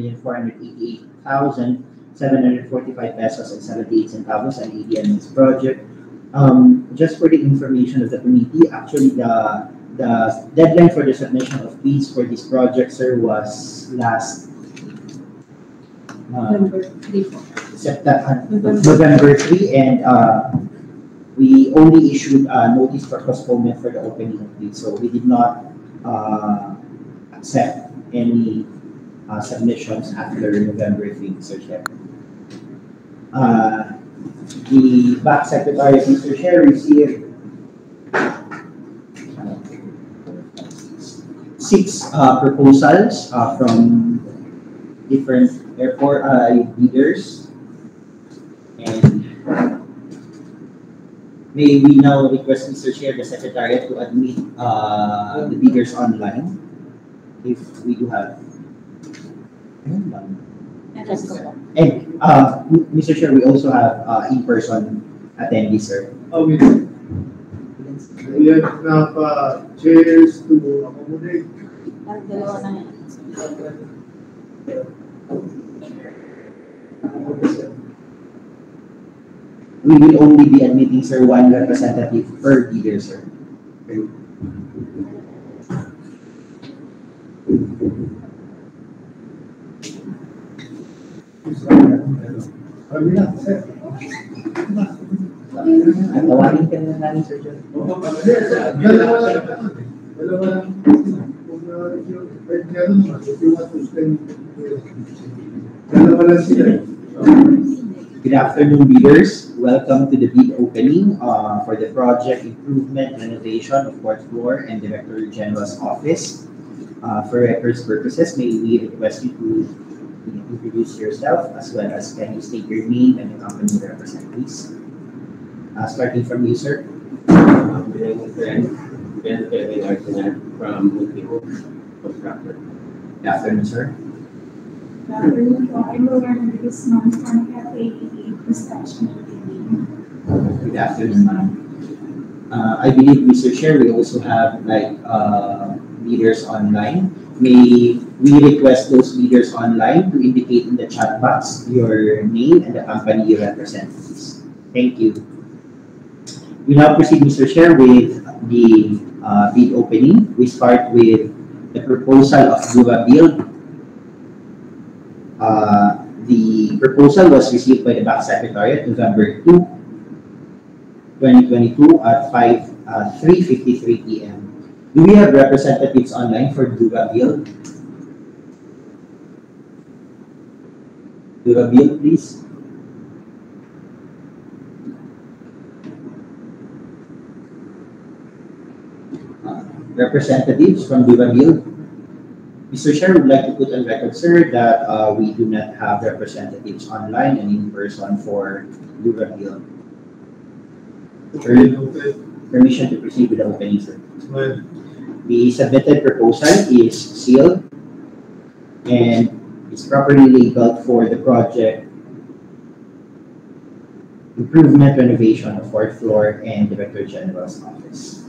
1,488,745 pesos and 78 centavos and ADM this project. Just for the information of the committee, actually the deadline for the submission of bids for this project, sir, was last November 3, and we only issued a notice for postponement for the opening of bids, so we did not accept any submissions after November 3, Mr. Chair. The BAC Secretary, Mr. Chair, received 6 proposals from different airport bidders, and may we now request, Mr. Chair, the Secretariat to admit the bidders online, if we do have. And Mr. Chair, we also have in-person attendees, sir. Okay. We have enough chairs to accommodate. We will only be admitting, sir, 1 representative per bidder, sir. Okay. Tawagin ka na namin, sir John. Good afternoon, bidders. Welcome to the bid opening for the project improvement renovation of 4th floor and Director General's office. For records purposes, may we request you to introduce yourself, as well as can you state your name and the company you represent, please. Starting from you, sir. Good from Multiple Constructor. Good afternoon, sir. Good afternoon po. I'm Rowan Guzman from CAAP Construction. Good afternoon, ma'am. I believe, Mr. Chair, we also have leaders online. May we request those leaders online to indicate in the chat box your name and the company you represent, please. Thank you. We now proceed, Mr. Chair, with the bid opening. We start with the proposal of Duva Build. The proposal was received by the BAC Secretariat November 2, 2022 at 3:53 p.m. Do we have representatives online for Duva Build? Duva Build, please. Representatives from Duva Build. Mr. Chair, would like to put on record, sir, that we do not have representatives online and in person for Duva Build. Permission to proceed with the opening, sir. The submitted proposal is sealed and is properly labeled for the project improvement renovation of 4th floor and Director General's office.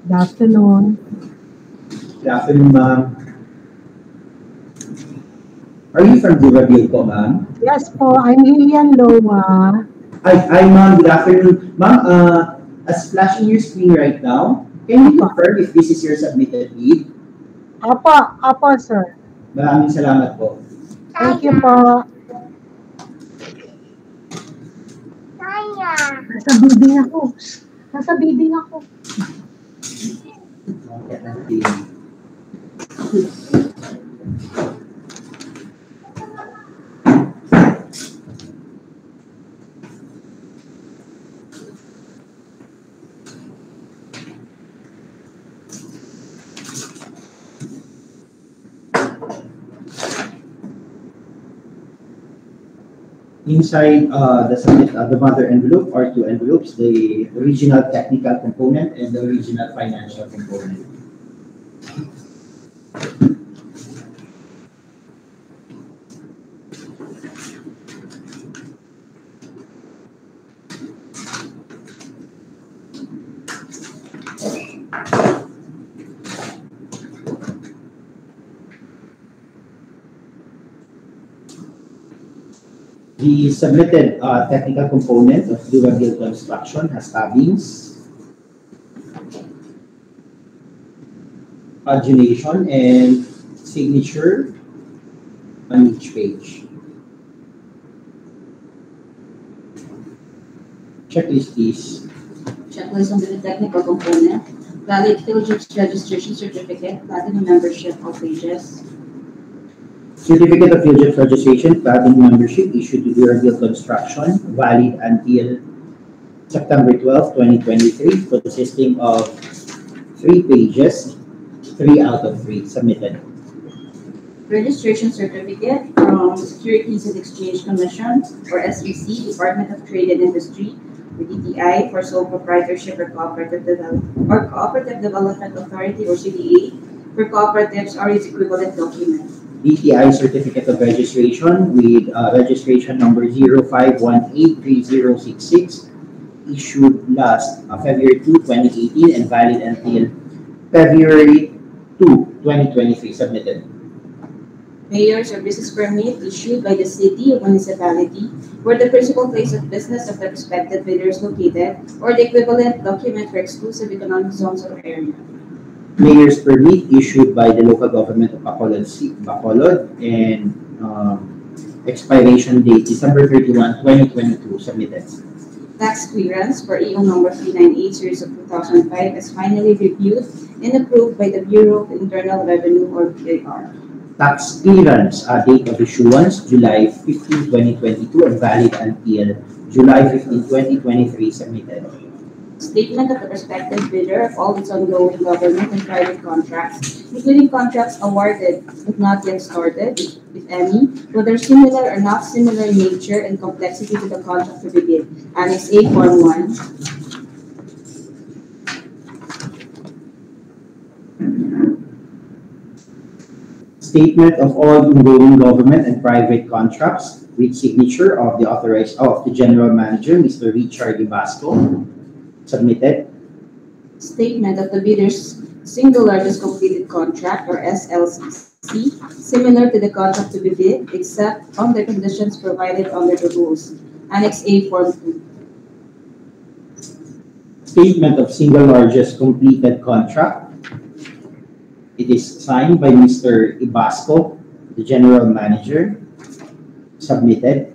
Good afternoon. Good afternoon, ma'am. Are you from Duva Build po, ma'am? Yes po, I'm Lilian Loa. Hi, ma'am. Good afternoon. Ma'am, as flashing your screen right now, can you confirm if this is your submitted bid? Apo, sir. Maraming salamat po. Thank you po. Nasa bidding ako. Inside the mother envelope are 2 envelopes, the original technical component and the original financial component. The submitted technical component of durable construction has tabbings, pagination, and signature on each page. Checklist, please. Checklist on the technical component. Valid Phillips registration certificate, platinum membership, all pages. Certificate of Phillips registration, platinum membership issued to Durable Construction, valid until September 12, 2023, consisting of 3 pages, 3 out of 3 submitted. Registration certificate from Securities and Exchange Commission, or SEC, Department of Trade and Industry, or DTI, for sole proprietorship or cooperative development authority, or CDA, for cooperatives or its equivalent document. DTI certificate of registration with registration number 05183066, issued last February 2, 2018, and valid until February 2, 2023, submitted. Mayor's or business permit issued by the city or municipality where the principal place of business of the respective bidder is located, or the equivalent document for exclusive economic zones or area. Mayor's permit issued by the local government of Bacolod, and expiration date December 31, 2022, submitted. Tax clearance for EO number 398 series of 2005 is finally reviewed and approved by the Bureau of Internal Revenue, or BIR. Tax clearance, date of issuance July 15, 2022, and valid until July 15, 2023, submitted. Statement of the prospective bidder of all its ongoing government and private contracts, including contracts awarded but not yet started, if any, whether similar or not similar in nature and complexity to the contract to be bid. Annex A, Form 1. Statement of all ongoing government and private contracts with signature of the authorized of the General Manager, Mr. Richard Ibasco, submitted. Statement of the bidder's single largest completed contract, or SLCC, similar to the contract to be bid, except on the conditions provided under the rules. Annex A, Form 2. Statement of single largest completed contract. It is signed by Mr. Ibasco, the General Manager, submitted.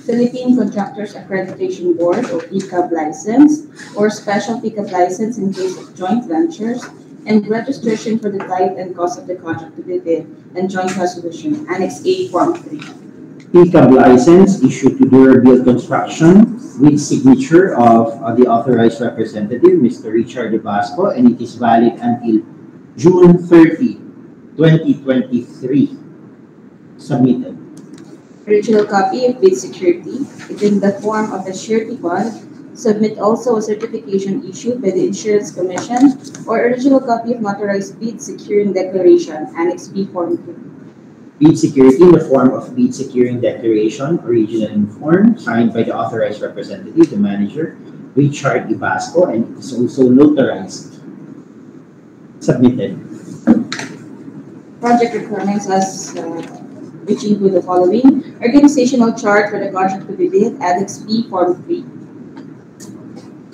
Philippine Contractors Accreditation Board, or PCAAP license, or special PCAAP license in case of joint ventures, and registration for the type and cost of the contract to be bid, and joint resolution. Annex A, Form 3. PCAAP license issued to Durable Construction with signature of the authorized representative, Mr. Richard Ibasco, and it is valid until June 30, 2023. Submitted. Original copy of bid security, in the form of a surety bond. Submit also a certification issued by the Insurance Commission, or original copy of notarized bid securing declaration, Annex B, Form 2. Bid security in the form of bid securing declaration, original in form, signed by the authorized representative, the manager, Richard Ibasco, and it is also notarized. Submitted. Project requirements as which include the following: organizational chart for the contract to be bid, Annex B, Form 3.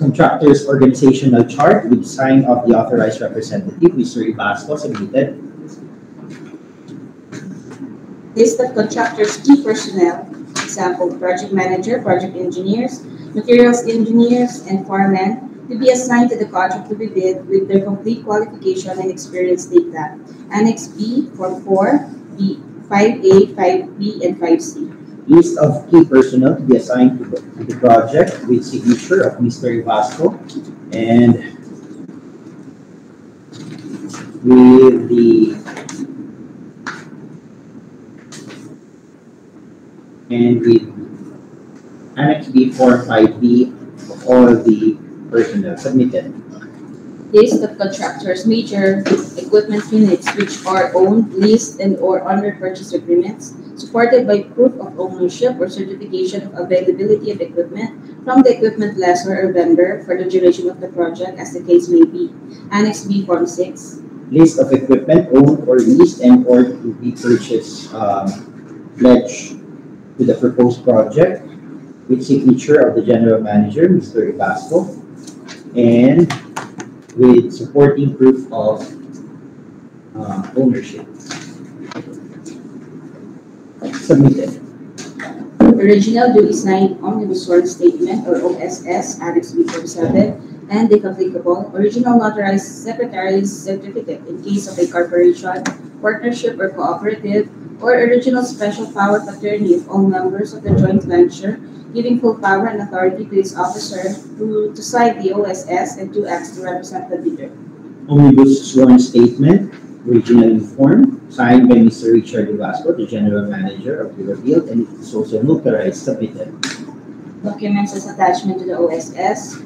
Contractor's organizational chart with sign of the authorized representative, Mr. Ibasco, submitted. List of contractors' key personnel, example, project manager, project engineers, materials engineers, and foremen, to be assigned to the contract to be bid with their complete qualification and experience data. Annex B, Form 4, B, 5A, 5B, and 5C. List of key personnel to be assigned to the project with signature of Mr. Ibasco, and with the Annex B, Form 5B of all the personnel submitted. List of contractors' major equipment units which are owned, leased, and or under purchase agreements, supported by proof of ownership or certification of availability of equipment from the equipment lessor or vendor for the duration of the project, as the case may be. Annex B, Form 6. List of equipment owned or leased and or to be purchased, pledge to the proposed project with signature of the General Manager, Mr. Ibasco, and with supporting proof of ownership. Submitted. Original duly signed Omnibus Sworn Statement or OSS, Annex B47, and if applicable, original notarized secretary's certificate in case of a corporation, partnership, or cooperative, or original special power of attorney of all members of the joint venture, giving full power and authority to its officer to sign the OSS and to act to represent the bidder. Omnibus Sworn Statement, original in form, signed by Mr. Richard Ibasco, the General Manager of the Revealed, and it is also notarized, submitted. Documents as attachment to the OSS.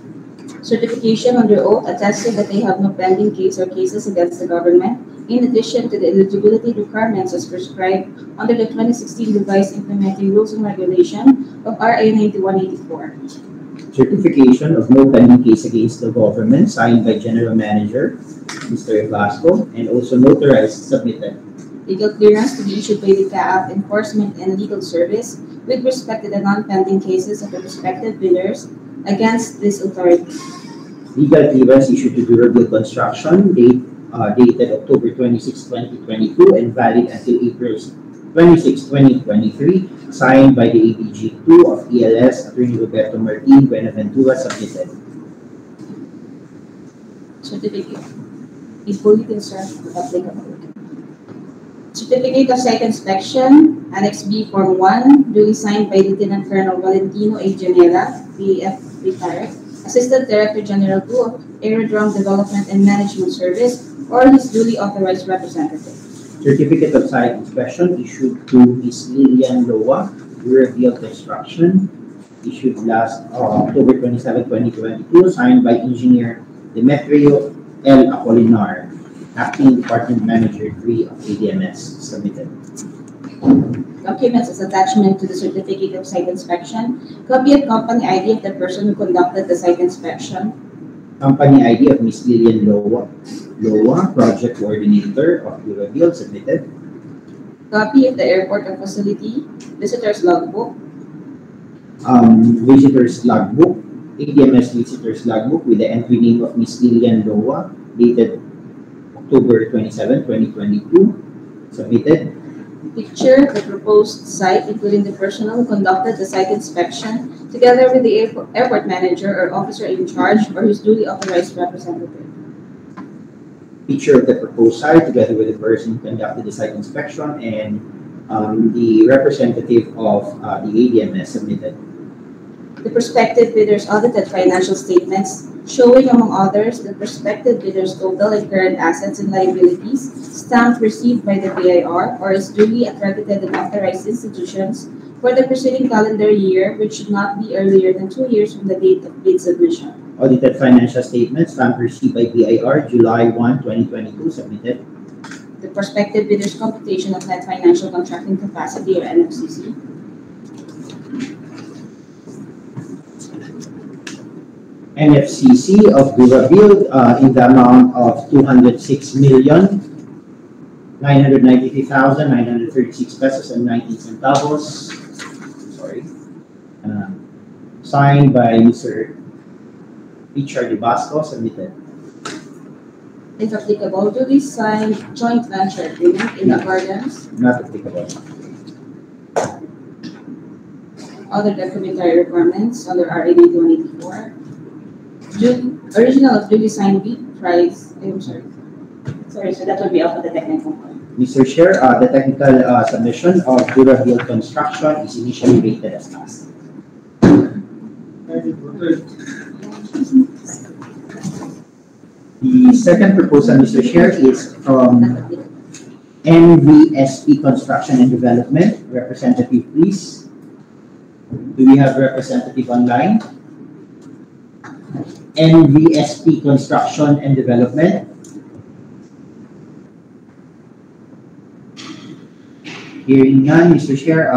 Certification under oath attesting that they have no pending case or cases against the government, in addition to the eligibility requirements as prescribed under the 2016 revised implementing rules and regulation of RA 9184. Certification of no pending case against the government, signed by General Manager, Mr. Ibasco, and also notarized, submitted. Legal clearance to be issued by the CAAP Enforcement and Legal Service with respect to the non-pending cases of the respective bidders against this authority. Legal clearance issued to Durable Construction, dated October 26, 2022, and valid until April 26, 2023, signed by the ABG2 of ELS, Attorney Roberto Martin, Buenaventura, submitted. Certificate. Is fully concerned with applicable. Certificate of Site Inspection, Annex B Form 1, duly signed by Lieutenant Colonel Valentino A. Janela, BAF retired, Assistant Director General 2 of Aerodrome Development and Management Service, or his duly authorized representative. Certificate of Site Inspection issued to Ms. Lilian Loa, Revealed Construction, issued last October 27, 2022, signed by Engineer Demetrio L. Apolinar, Acting Department Manager 3 of ADMS, submitted. Documents as attachment to the Certificate of Site Inspection, copy of company ID of the person who conducted the site inspection, Company ID of Ms. Lilian Loa, Project Coordinator of the Revealed, submitted. copy of the airport or facility, visitor's logbook, Visitors Logbook, ADMS Visitors Logbook with the entry name of Ms. Lilian Loa, dated October 27, 2022, submitted. picture of the proposed site, including the personnel who conducted the site inspection, together with the airport manager or officer in charge or his duly authorized representative. Picture of the proposed site together with the person who conducted the site inspection and the representative of the ADMS, submitted. The prospective bidders' audited financial statements showing, among others, the prospective bidders' total and current assets and liabilities, stamped received by the BIR or its duly accredited and authorized institutions for the preceding calendar year, which should not be earlier than 2 years from the date of bid submission. Audited financial statements, stamped received by BIR, July 1, 2022, submitted. The prospective bidders' computation of net financial contracting capacity or NFCC. NFCC of the Revealed in the amount of 206,993,936 pesos and 19 centavos. Sorry. Signed by Mr. Richard Ibasco, submitted. If applicable, duly signed joint venture agreement in accordance. Not applicable. Other documentary requirements under RA 9184. Original of duly signed bid price. I'm sorry. Sorry, so that would be off of the technical one. Mr. Chair, the technical submission of Dura Hill Construction is initially rated as passed. The second proposal, Mr. Chair, is from NVSP Construction and Development. Representative, please. Do we have representative online? NVSP Construction and Development. Hearing none, Mr. Chair,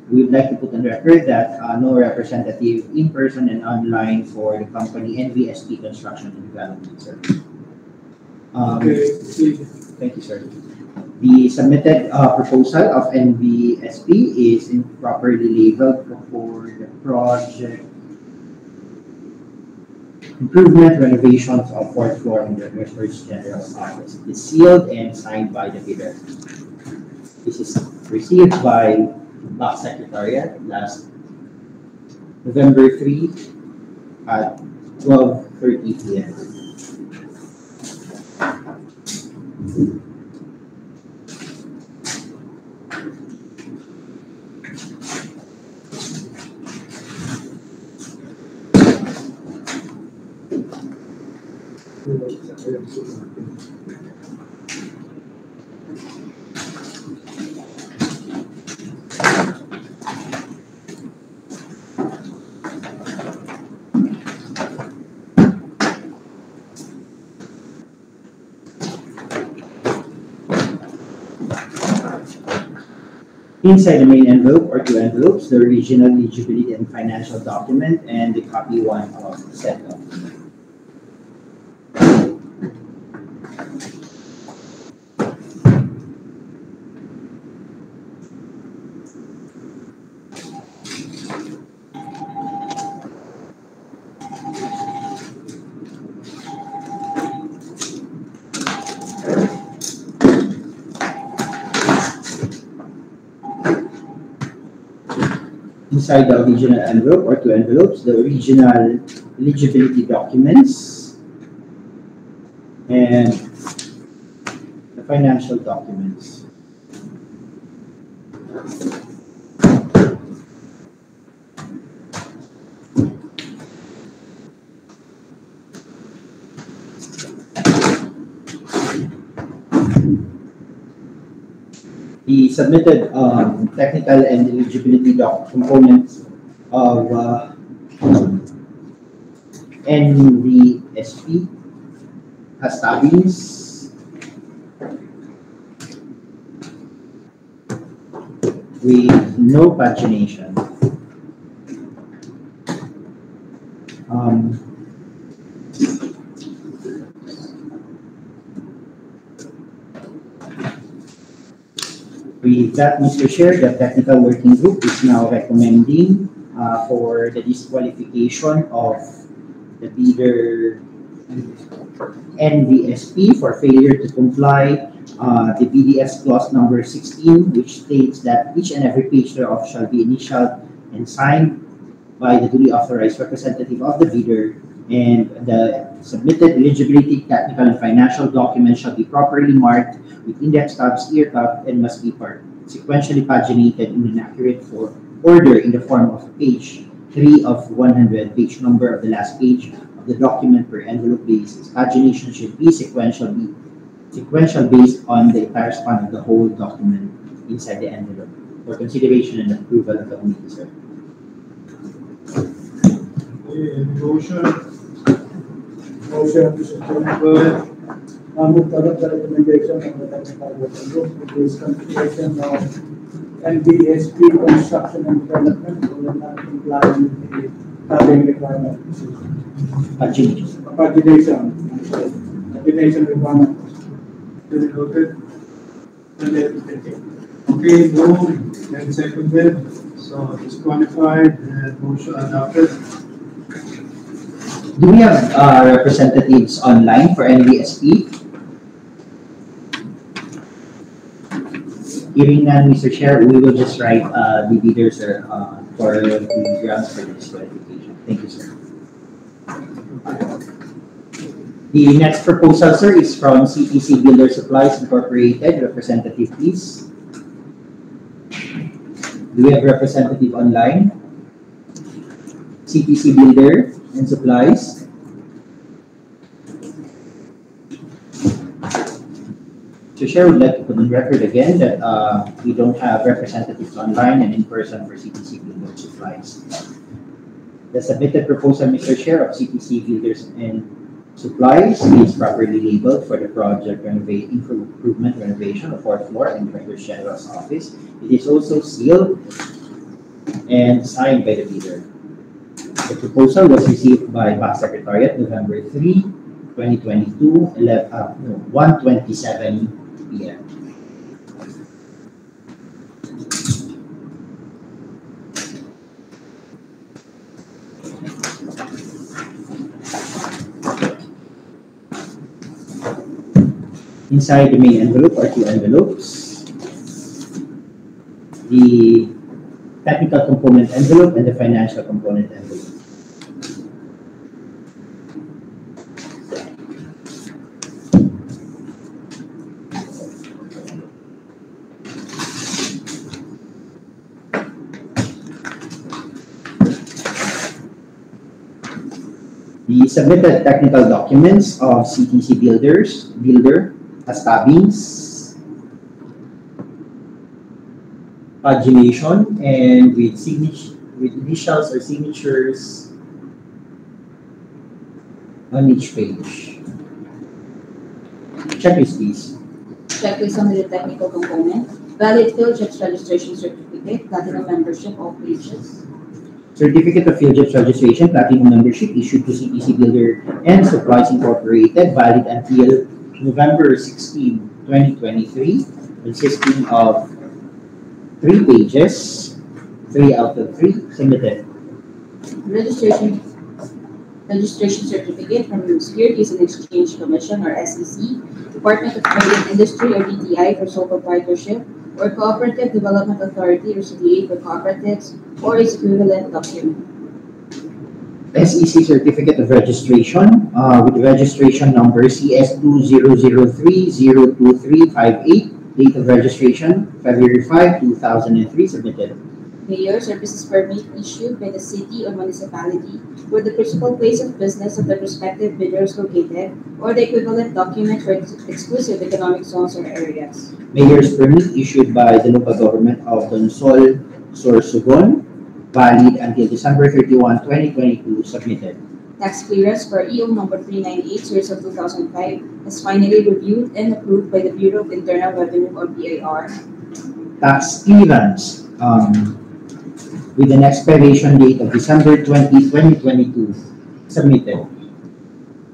we would like to put on record that no representative in person and online for the company NVSP Construction and Development, sir. Okay, see. Thank you, sir. The submitted proposal of NVSP is improperly labeled for the project improvement renovations of fourth floor in the Director's General's office. It is sealed and signed by the bidder. This is received by BAC Secretariat last November 3 at 12:30 p.m. Inside the main envelope or two envelopes, the original eligibility and financial document and the copy one of said document. Inside the original envelope or two envelopes, the original eligibility documents and the financial documents. The submitted technical and eligibility components of NVSP has tabs with no pagination. With that, Mr. Chair, the technical working group is now recommending for the disqualification of the bidder NVSP for failure to comply the BDS clause number 16, which states that each and every page thereof shall be initialed and signed by the duly authorized representative of the bidder, and the submitted eligibility, technical, and financial documents shall be properly marked with index tabs, ear tab, and must be sequentially paginated in an accurate order in the form of page 3 of 100, page number of the last page of the document per envelope basis. Pagination should be sequential based on the entire span of the whole document inside the envelope for consideration and approval of the committee, sir. Motion, Mr. Chairman, go ahead. I move to adopt the recommendation of the technical working group with this consideration of NBSP construction and development will not comply with the having requirement. Pagination. Pagination requirement. Is it noted? Okay, moved and seconded. So disqualified and motion adopted. Do we have representatives online for NVSP? Hearing none, Mr. Chair, we will just write the bidders for the grounds for the disqualification. Thank you, sir. The next proposal, sir, is from CTC Builder Supplies Incorporated. Representative, please. Do we have representative online? CTC Builder and Supplies. So Chair would like to put on record again that we don't have representatives online and in person for CTC Builder Supplies. The submitted proposal, Mr. Chair, of CTC Builders and Supplies is properly labeled for the project improvement renovation of fourth floor and Director General's office. It is also sealed and signed by the bidder. The proposal was received by BAC Secretariat November 3 2022, 1:27 p.m. Inside the main envelope are two envelopes. The technical component envelope and the financial component envelope. The submitted technical documents of CTC Builder as tabings, pagination, and with initials or signatures on each page. Checklist, please. Checklist on the technical component. Valid field chips registration certificate, platinum membership, all pages. Certificate of Field Chips Registration, Platinum Membership issued to CTC Builder and Supplies Incorporated, valid until November 16, 2023, consisting of 3 pages, 3 out of 3 submitted. Registration certificate from the Securities and Exchange Commission or SEC, Department of Trade and Industry or DTI for sole proprietorship, or Cooperative Development Authority or CDA for cooperatives, or its equivalent document. SEC Certificate of Registration with registration number CS2003-02358, date of registration February 5, 2003, submitted. Mayor's or business permit issued by the city or municipality where the principal place of business of the respective bidder is located, or the equivalent document for exclusive economic zones or areas. Mayor's permit issued by the local government of Donsol, Sorsogon, valid until December 31, 2022, submitted. Tax clearance for EO number 398 series of 2005 is finally reviewed and approved by the Bureau of Internal Revenue or BIR. Tax clearance with an expiration date of December 20, 2022, submitted.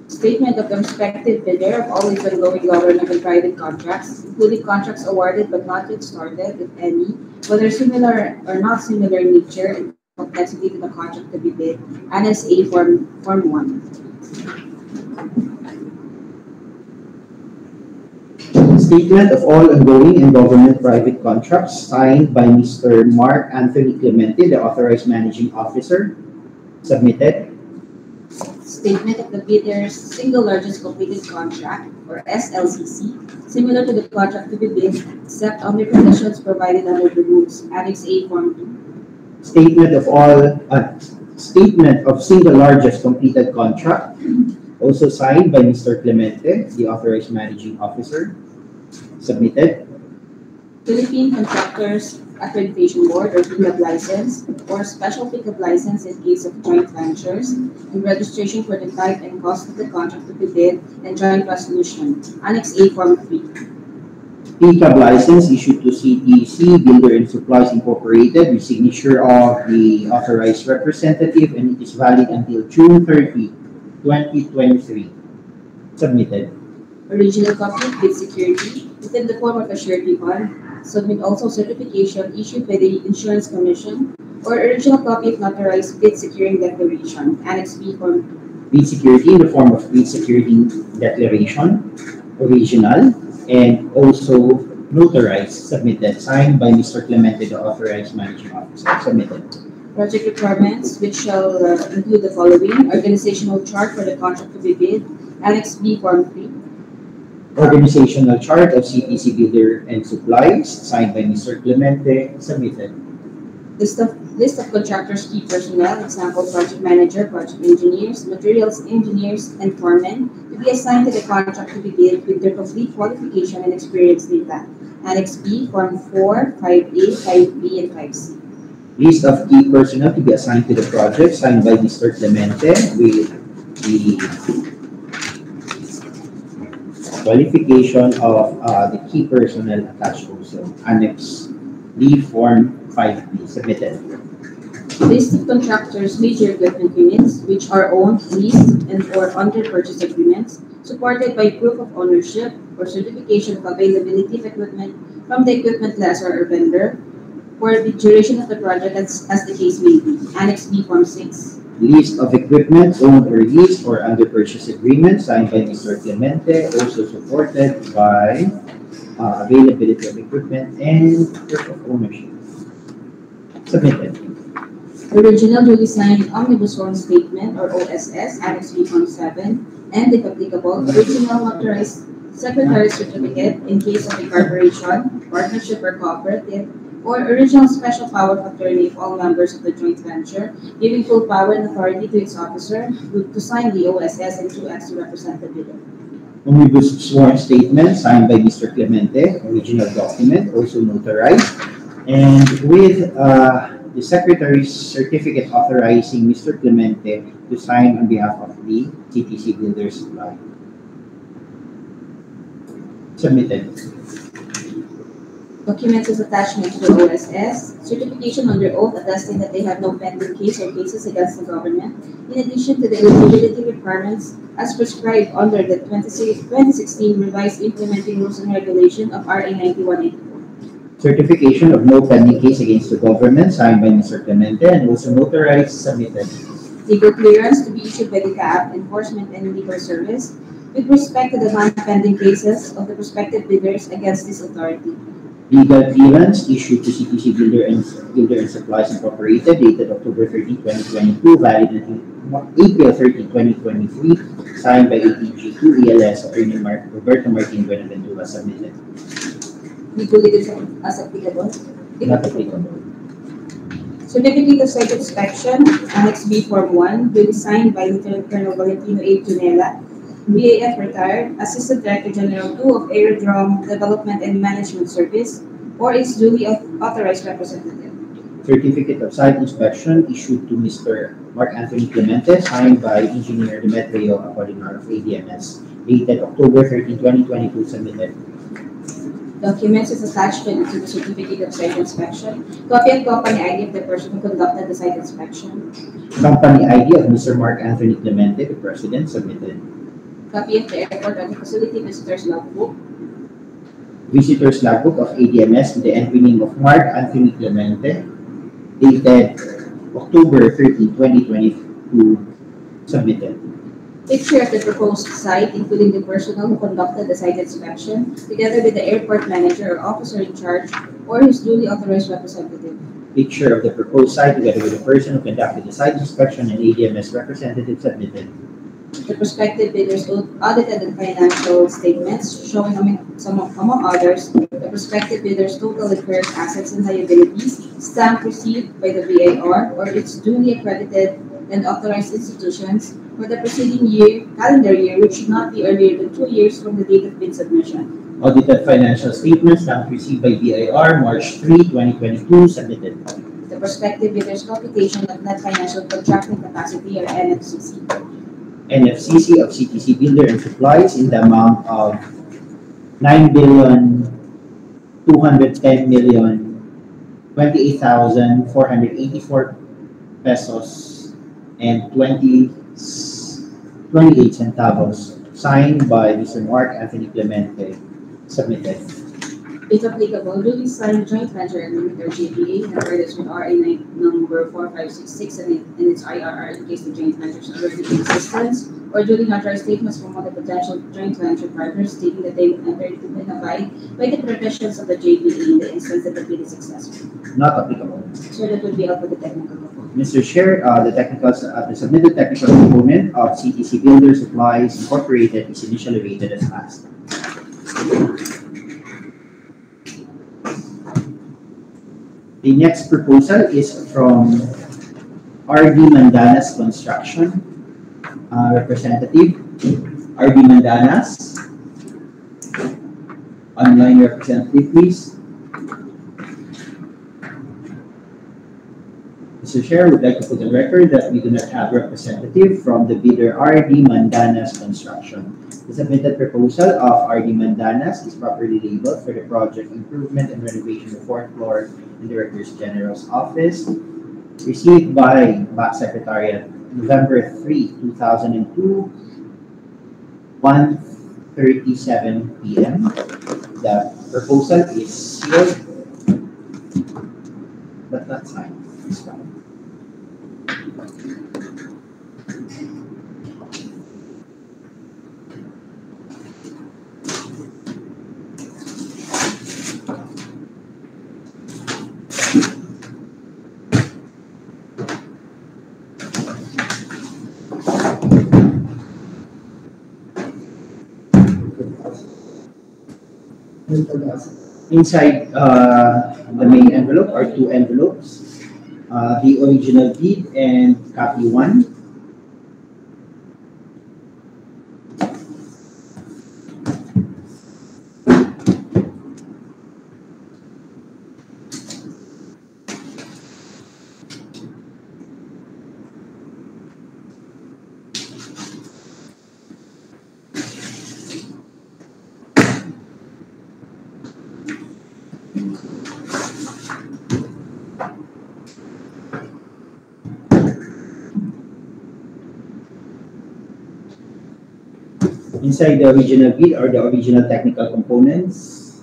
Statement of the respective bidder of all its ongoing government and private contracts, including contracts awarded but not yet started, if any, whether similar or not similar in nature and complexity to the contract to be bid, NSA Form 1. Statement of all ongoing and government private contracts signed by Mr. Mark Anthony Clemente, the authorized managing officer, submitted. Statement of the bidder's single largest completed contract, or SLCC, similar to the contract to be bid, except under conditions provided under the rules, Annex A Form 2. Statement of single largest completed contract, also signed by Mr. Clemente, the authorized managing officer, submitted. Philippine Contractors Accreditation Board or CAAP license or special pickup license in case of joint ventures and registration for the type and cost of the contract to be bid and joint resolution, Annex A Form 3. PCAB license issued to CTC Builder and Supplies Incorporated with signature of the authorized representative, and it is valid until June 30, 2023. Submitted. Original copy of bid security within the form of a surety bond. Submit also certification issued by the Insurance Commission or original copy of notarized bid securing declaration, Annex B Form 2. Bid security in the form of bid security declaration, original, and also notarized, submitted, signed by Mr. Clemente, the authorized managing officer, submitted. Project requirements, which shall include the following: organizational chart for the contract to be bid, Annex B Form 3. Organizational chart of CTC Builder and Supplies, signed by Mr. Clemente, submitted. List of contractors' key personnel, example project manager, project engineers, materials engineers, and foremen, to be assigned to the contract to be bid with their complete qualification and experience data. Annex B, Form 4, 5A, 5B, and 5C. List of key personnel to be assigned to the project, signed by Mr. Clemente, with the qualification of the key personnel attached also. Annex D, Form 5B, submitted. List of contractors' major equipment units, which are owned, leased, and or under purchase agreements, supported by proof of ownership or certification of availability of equipment from the equipment lessor or vendor for the duration of the project as the case may be. Annex B, Form 6. List of equipment owned or leased or under purchase agreement signed by Mr. Clemente, also supported by availability of equipment and proof of ownership. Submitted. Original duly signed Omnibus Loan Statement or OSS, Annex B, Form 7, and if applicable, original notarized Secretary's certificate in case of a corporation, partnership, or cooperative, or original special power of attorney of all members of the joint venture, giving full power and authority to its officer to sign the OSS and 2X to represent the bidder. Omnibus sworn statement signed by Mr. Clemente, original document, also notarized, and with the Secretary's certificate authorizing Mr. Clemente to sign on behalf of the CTC Builders Supply. Submitted. Documents as attachment to the OSS, certification under oath attesting that they have no pending case or cases against the government, in addition to the eligibility requirements as prescribed under the 2016 revised implementing rules and regulation of RA 9184. Certification of no pending case against the government signed by Mr. Clemente and also notarized. Submitted. Legal clearance to be issued by the CAAP Enforcement and Legal Service with respect to the non-pending cases of the prospective bidders against this authority. Legal clearance issued to CTC Builder and Supplies Incorporated dated October 30, 2022, valid until April 30, 2023, signed by ATG2 ELS Attorney Roberto Martin Buenaventura. Submitted. Legally as applicable. Not applicable. Certificate of Site Inspection, Annex B, Form 1, will be signed by Lieutenant Colonel Valentino A. Tunela, BAF retired, Assistant Director General 2 of Aerodrome Development and Management Service, or its duly authorized representative. Certificate of Site Inspection issued to Mr. Mark Anthony Clemente, signed by Engineer Demetrio Apolinar of ADMS, dated October 13, 2022. Submitted. Documents is attached to the Certificate of Site Inspection, copy of company ID of the person who conducted the site inspection, Company ID of Mr. Mark Anthony Clemente, the President. Submitted. copy of the airport and the facility visitors logbook, Visitors logbook of ADMS with the entry name of Mark Anthony Clemente, dated October 30, 2022. Submitted. picture of the proposed site, including the personnel who conducted the site inspection, together with the airport manager or officer in charge, or his duly authorized representative. Picture of the proposed site together with the person who conducted the site inspection and ADMS representative. Submitted. The prospective bidders audited the financial statements showing among others the prospective bidders' total incurred assets and liabilities, stamp received by the VAR or its duly accredited and authorized institutions for the preceding year, calendar year, which should not be earlier than 2 years from the date of bid submission. Audited financial statements stamp received by VAR March 3, 2022. Submitted. The prospective bidders' computation of net financial contracting capacity or NFCC. NFCC of CTC Builder and Supplies in the amount of 9,210,028,484 pesos and 28 centavos, signed by Mr. Mark Anthony Clemente. Submitted. If applicable, duly signed joint venture agreement or JVA in accordance with RA number 4566 and its IRR in case the joint ventures are already in existence, or duly notarized statements from all the potential joint venture partners stating that they will enter into and abide by the provisions of the JVA in the instance that the bid is successful. Not applicable. So that would be all for the technical report. Mr. Chair, the submitted technical component of CTC Builder Supplies Incorporated is initially rated as passed. The next proposal is from RD Mandanas Construction. Representative, RD Mandanas. Online representative, please. Mr. Chair, would like to put on record that we do not have representative from the bidder RD Mandanas Construction. The submitted proposal of RD Mandanas is properly labeled for the project improvement and renovation of the fourth floor in the Director's General's office. Received by BAC Secretariat November 3, 2002, 1:37 p.m. The proposal is sealed but not signed. It's fine. Inside the main envelope are two envelopes, the original deed and copy one. Inside the original bid are the original technical components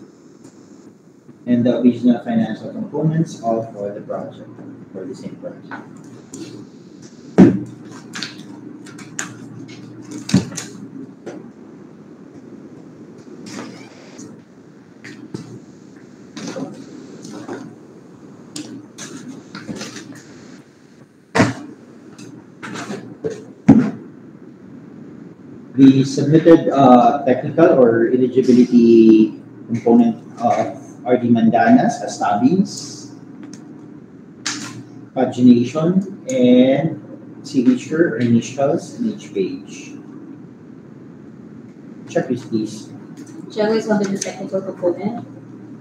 and the original financial components, all for the project, for the same project. The submitted technical or eligibility component are the mandanas, stabings, pagination, and signature or initials in each page. Checklist, please. Checklist under the technical component.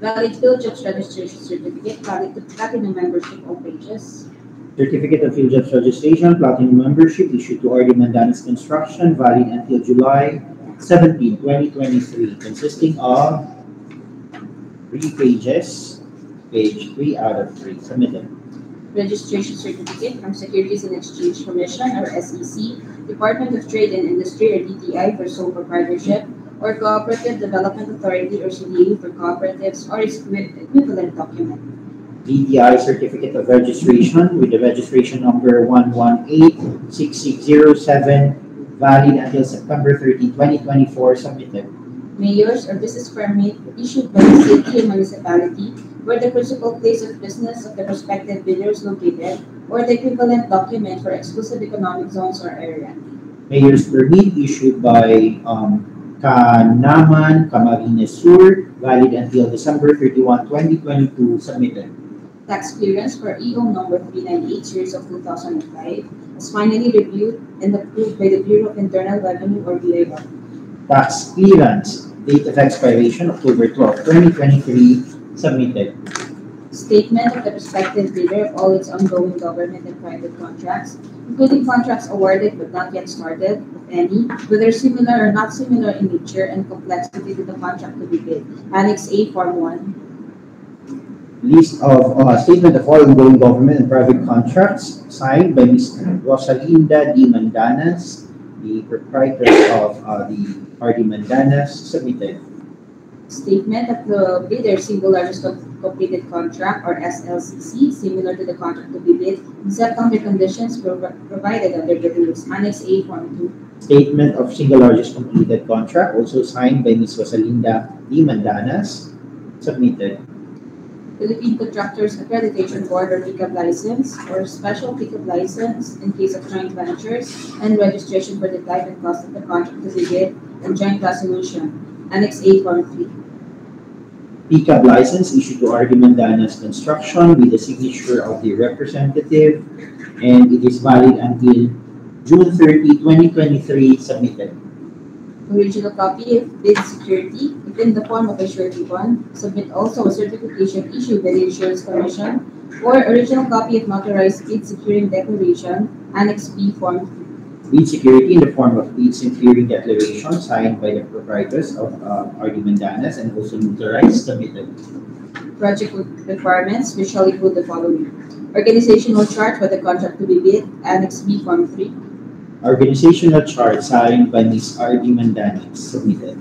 Valid field jobs registration certificate, valid to platinum membership on pages. Certificate of Field Jobs Registration, Platinum Membership issued to RD Mandanas Construction, valid until July 17, 2023, consisting of 3 pages, page 3 out of 3, submitted. Registration certificate from Securities and Exchange Commission or SEC, Department of Trade and Industry or DTI for sole proprietorship, or Cooperative Development Authority or CDA for cooperatives or its equivalent document. DTI Certificate of Registration with the registration number 1186607, valid until September 30, 2024, submitted. Mayor's or business permit issued by the city or municipality where the principal place of business of the prospective bidder is located, or the equivalent document for exclusive economic zones or area. Mayor's permit issued by Kanaman Camarines Sur, valid until December 31, 2022, submitted. Tax clearance for EO number 398 series of 2005 is finally reviewed and approved by the Bureau of Internal Revenue or BIR. Tax clearance, date of expiration October 12, 2023, submitted. Statement of the prospective bidder of all its ongoing government and private contracts, including contracts awarded but not yet started, if any, whether similar or not similar in nature and complexity to the contract to be bid. Annex A, Form 1. List of statement of all ongoing government and private contracts signed by Ms. Rosalinda D. Mandanas, the proprietor of the RD Mandanas, submitted. Statement of the bidder's single largest completed contract or SLCC, similar to the contract to be bid, except under conditions provided under the rules. Annex A, Form 2. Statement of single largest completed contract, also signed by Ms. Rosalinda D. Mandanas, submitted. Philippine Contractors Accreditation Board or PCAAP license or special PCAAP license in case of joint ventures and registration for the type and cost of the contract to be bid and joint resolution. Annex A, Form 3. PCAAP license issued to RD Mandanas Construction with the signature of the representative, and it is valid until June 30, 2023, submitted. Original copy of bid security within the form of a surety bond. Submit also a certification issued by the Insurance Commission or original copy of notarized bid securing declaration, Annex B, Form 3. Bid security in the form of bid securing declaration signed by the proprietors of RD Mandanas and also notarized, submitted. project requirements, which shall include the following: organizational chart for the contract to be bid, Annex B, Form 3. Organizational chart signed by Ms. R.D. Mandanas, submitted.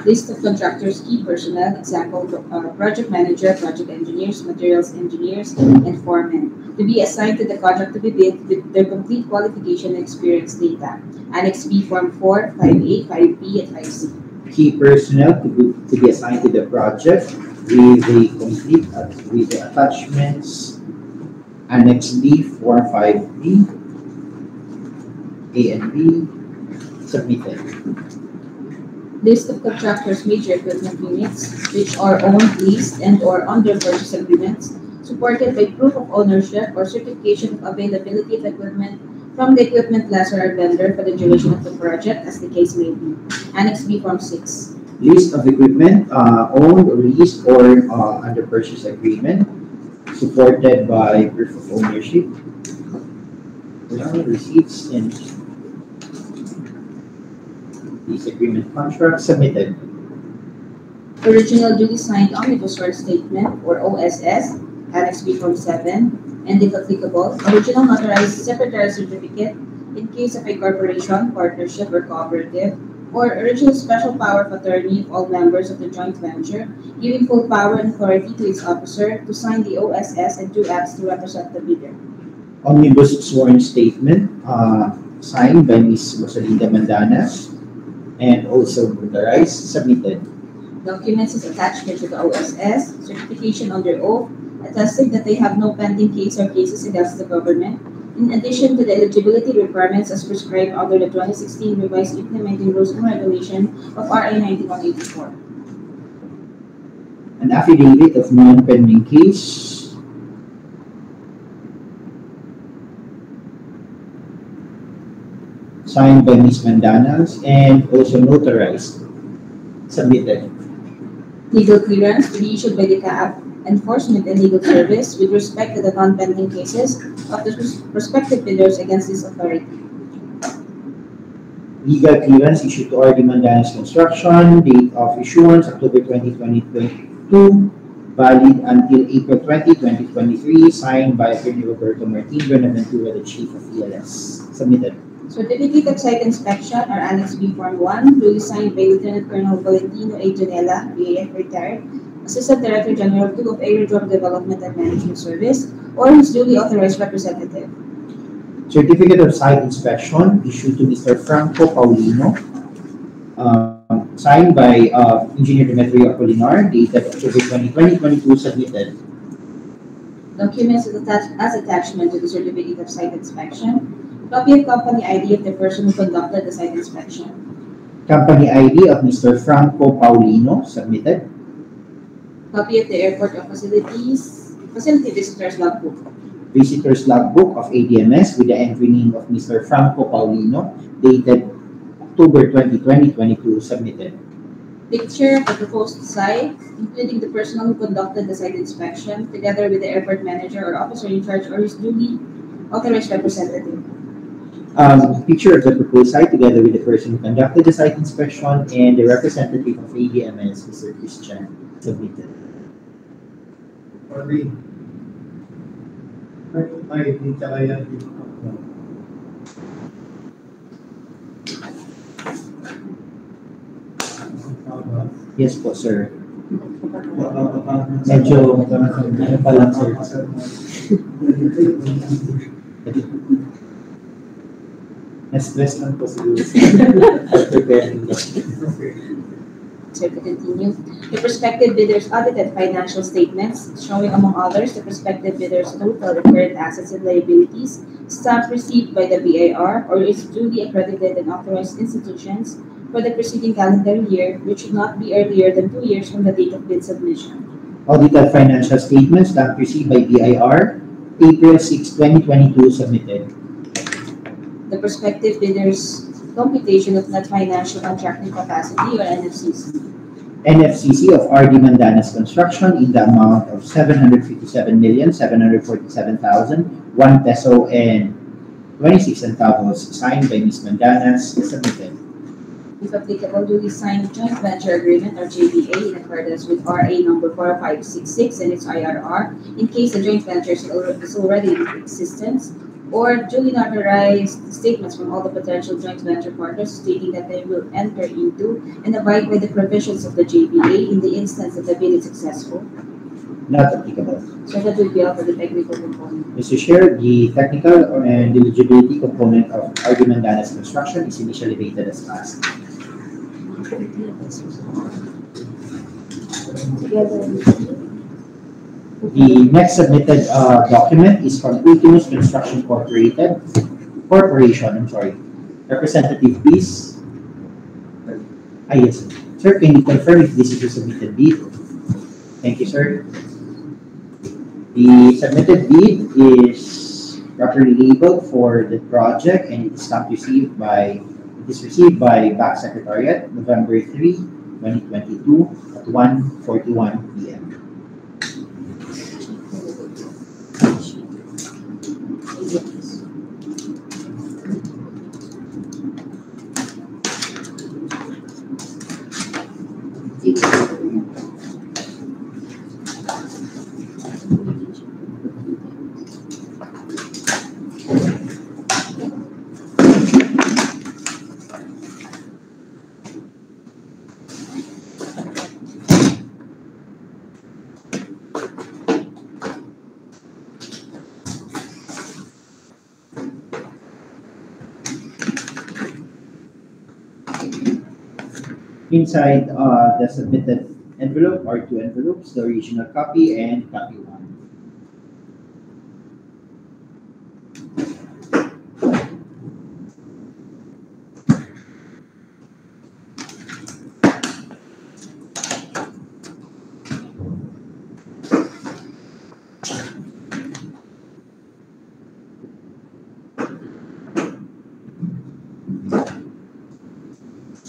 List of contractors' key personnel, example, project manager, project engineers, materials engineers, and foremen, to be assigned to the contract to be bid with their complete qualification and experience data. Annex B, Form 4, 5A, 5B, and 5C. Key personnel to be assigned to the project with the complete with the attachments. Annex B, Form 5B, A and B, submitted. List of contractors' major equipment units, which are owned, leased, and/or under purchase agreements, supported by proof of ownership or certification of availability of equipment from the equipment lessor or vendor for the duration of the project, as the case may be. Annex B, Form 6. List of equipment owned, leased, or under purchase agreement, supported by proof of ownership, receipts, and lease agreement contract, submitted. Original duly signed omnibus short statement, or OSS, Annex B, Form 7, and if applicable, original notarized secretary certificate in case of a corporation, partnership, or cooperative, or original special power of attorney of all members of the joint venture, giving full power and authority to its officer to sign the OSS and 2 acts to represent the bidder. Omnibus sworn statement signed by Ms. Rosalinda Mandanas and also notarized, submitted. Documents as attachment to the OSS, certification under oath, attesting that they have no pending case or cases against the government, in addition to the eligibility requirements as prescribed under the 2016 Revised Implementing Rules and Regulation of RA 9184. An affidavit of non-pending case, signed by Ms. Mandanas and also notarized, submitted. Legal clearance to be issued by the CAAP Enforcement and Legal Service with respect to the non-pending cases of the prospective bidders against this authority. Legal clearance issued to R.D. Mandanas Construction, date of issuance October 20, 2022, valid until April 20, 2023, signed by Attorney Roberto Martin Buenaventura, the Chief of ELS, submitted. Certificate of Site Inspection, or Annex B, Form 1, duly signed by Lieutenant Colonel Valentino A. Janela, BAF retired, Assistant Director General 2 of Aerodrome Development and Management Service, or his duly authorized representative. Certificate of Site Inspection issued to Mr. Franco Paulino, signed by Engineer Demetrio Apolinar, dated October 20, 2022, submitted. Documents as attachment to the Certificate of Site Inspection. Copy of company ID of the person who conducted the site inspection. Company ID of Mr. Franco Paulino, submitted. Copy of the airport of facility visitors logbook. Visitors logbook of ADMS with the entry name of Mr. Franco Paulino, dated October 20, 2022, submitted. Picture of the proposed site, including the person who conducted the site inspection, together with the airport manager or officer in charge or his duly authorized representative. Picture of the proposed site together with the person who conducted the site inspection and the representative of ADMS, Mr. Christian, submitted. Yes po, sir. Medyo, ano pa lang, sir. Na-stress lang po siguro. Preparing lang. So to continue, the prospective bidders audited financial statements showing, among others, the prospective bidders' total recurrent assets and liabilities, stamp received by the BIR or its duly accredited and authorized institutions for the preceding calendar year, which should not be earlier than 2 years from the date of bid submission. Audited financial statements stamp received by BIR, April 6, 2022, submitted. The prospective bidders' computation of net financial contracting capacity, or NFCC. NFCC of R.D. Mandanas Construction in the amount of 757,747,001 peso and 26 centavos, signed by Ms. Mandanas, submitted. if applicable, duly sign joint venture agreement or JVA in accordance with RA number 4566 and its IRR in case the joint venture is already in existence, or duly notarized statements from all the potential joint venture partners stating that they will enter into and abide by the provisions of the JVA in the instance that the bid is successful. Not applicable. So that will be all for the technical component. Mr. Chair, the technical and eligibility component of argument Dana's construction is initially rated as passed. The next submitted document is from Ultimus Construction Corporation, Representative Peace. Yes. Sir, can you confirm if this is a submitted bid? Thank you, sir. The submitted bid is properly labeled for the project and it is received by BAC Secretariat November 3, 2022 at 1:41 p.m. Inside the submitted envelope are two envelopes, the original copy and copy 1.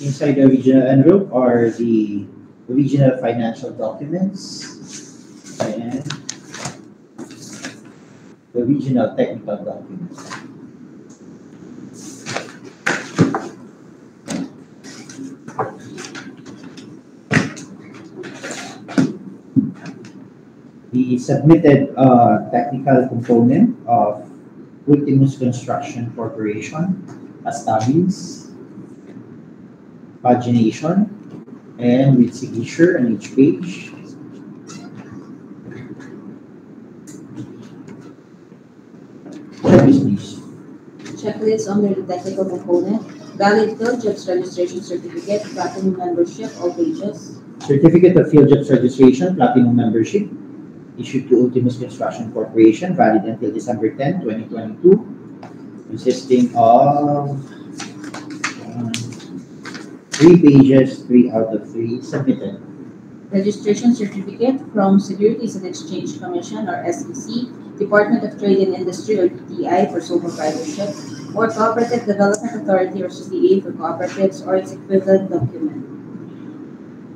Inside the original envelope are the original financial documents and the original technical documents. The submitted technical component of Ultimus Construction Corporation as tabs, pagination, and with signature on each page. Checklist, please. Checklist under the technical component. Valid field jobs registration certificate, platinum membership, all pages. Certificate of Field Jobs Registration, Platinum Membership, issued to Ultimus Construction Corporation, valid until December 10, 2022, consisting of 3 pages, 3 out of 3 submitted. Registration certificate from Securities and Exchange Commission or SEC, Department of Trade and Industry or DTI for sole proprietorship, or Cooperative Development Authority or CDA for cooperatives or its equivalent document.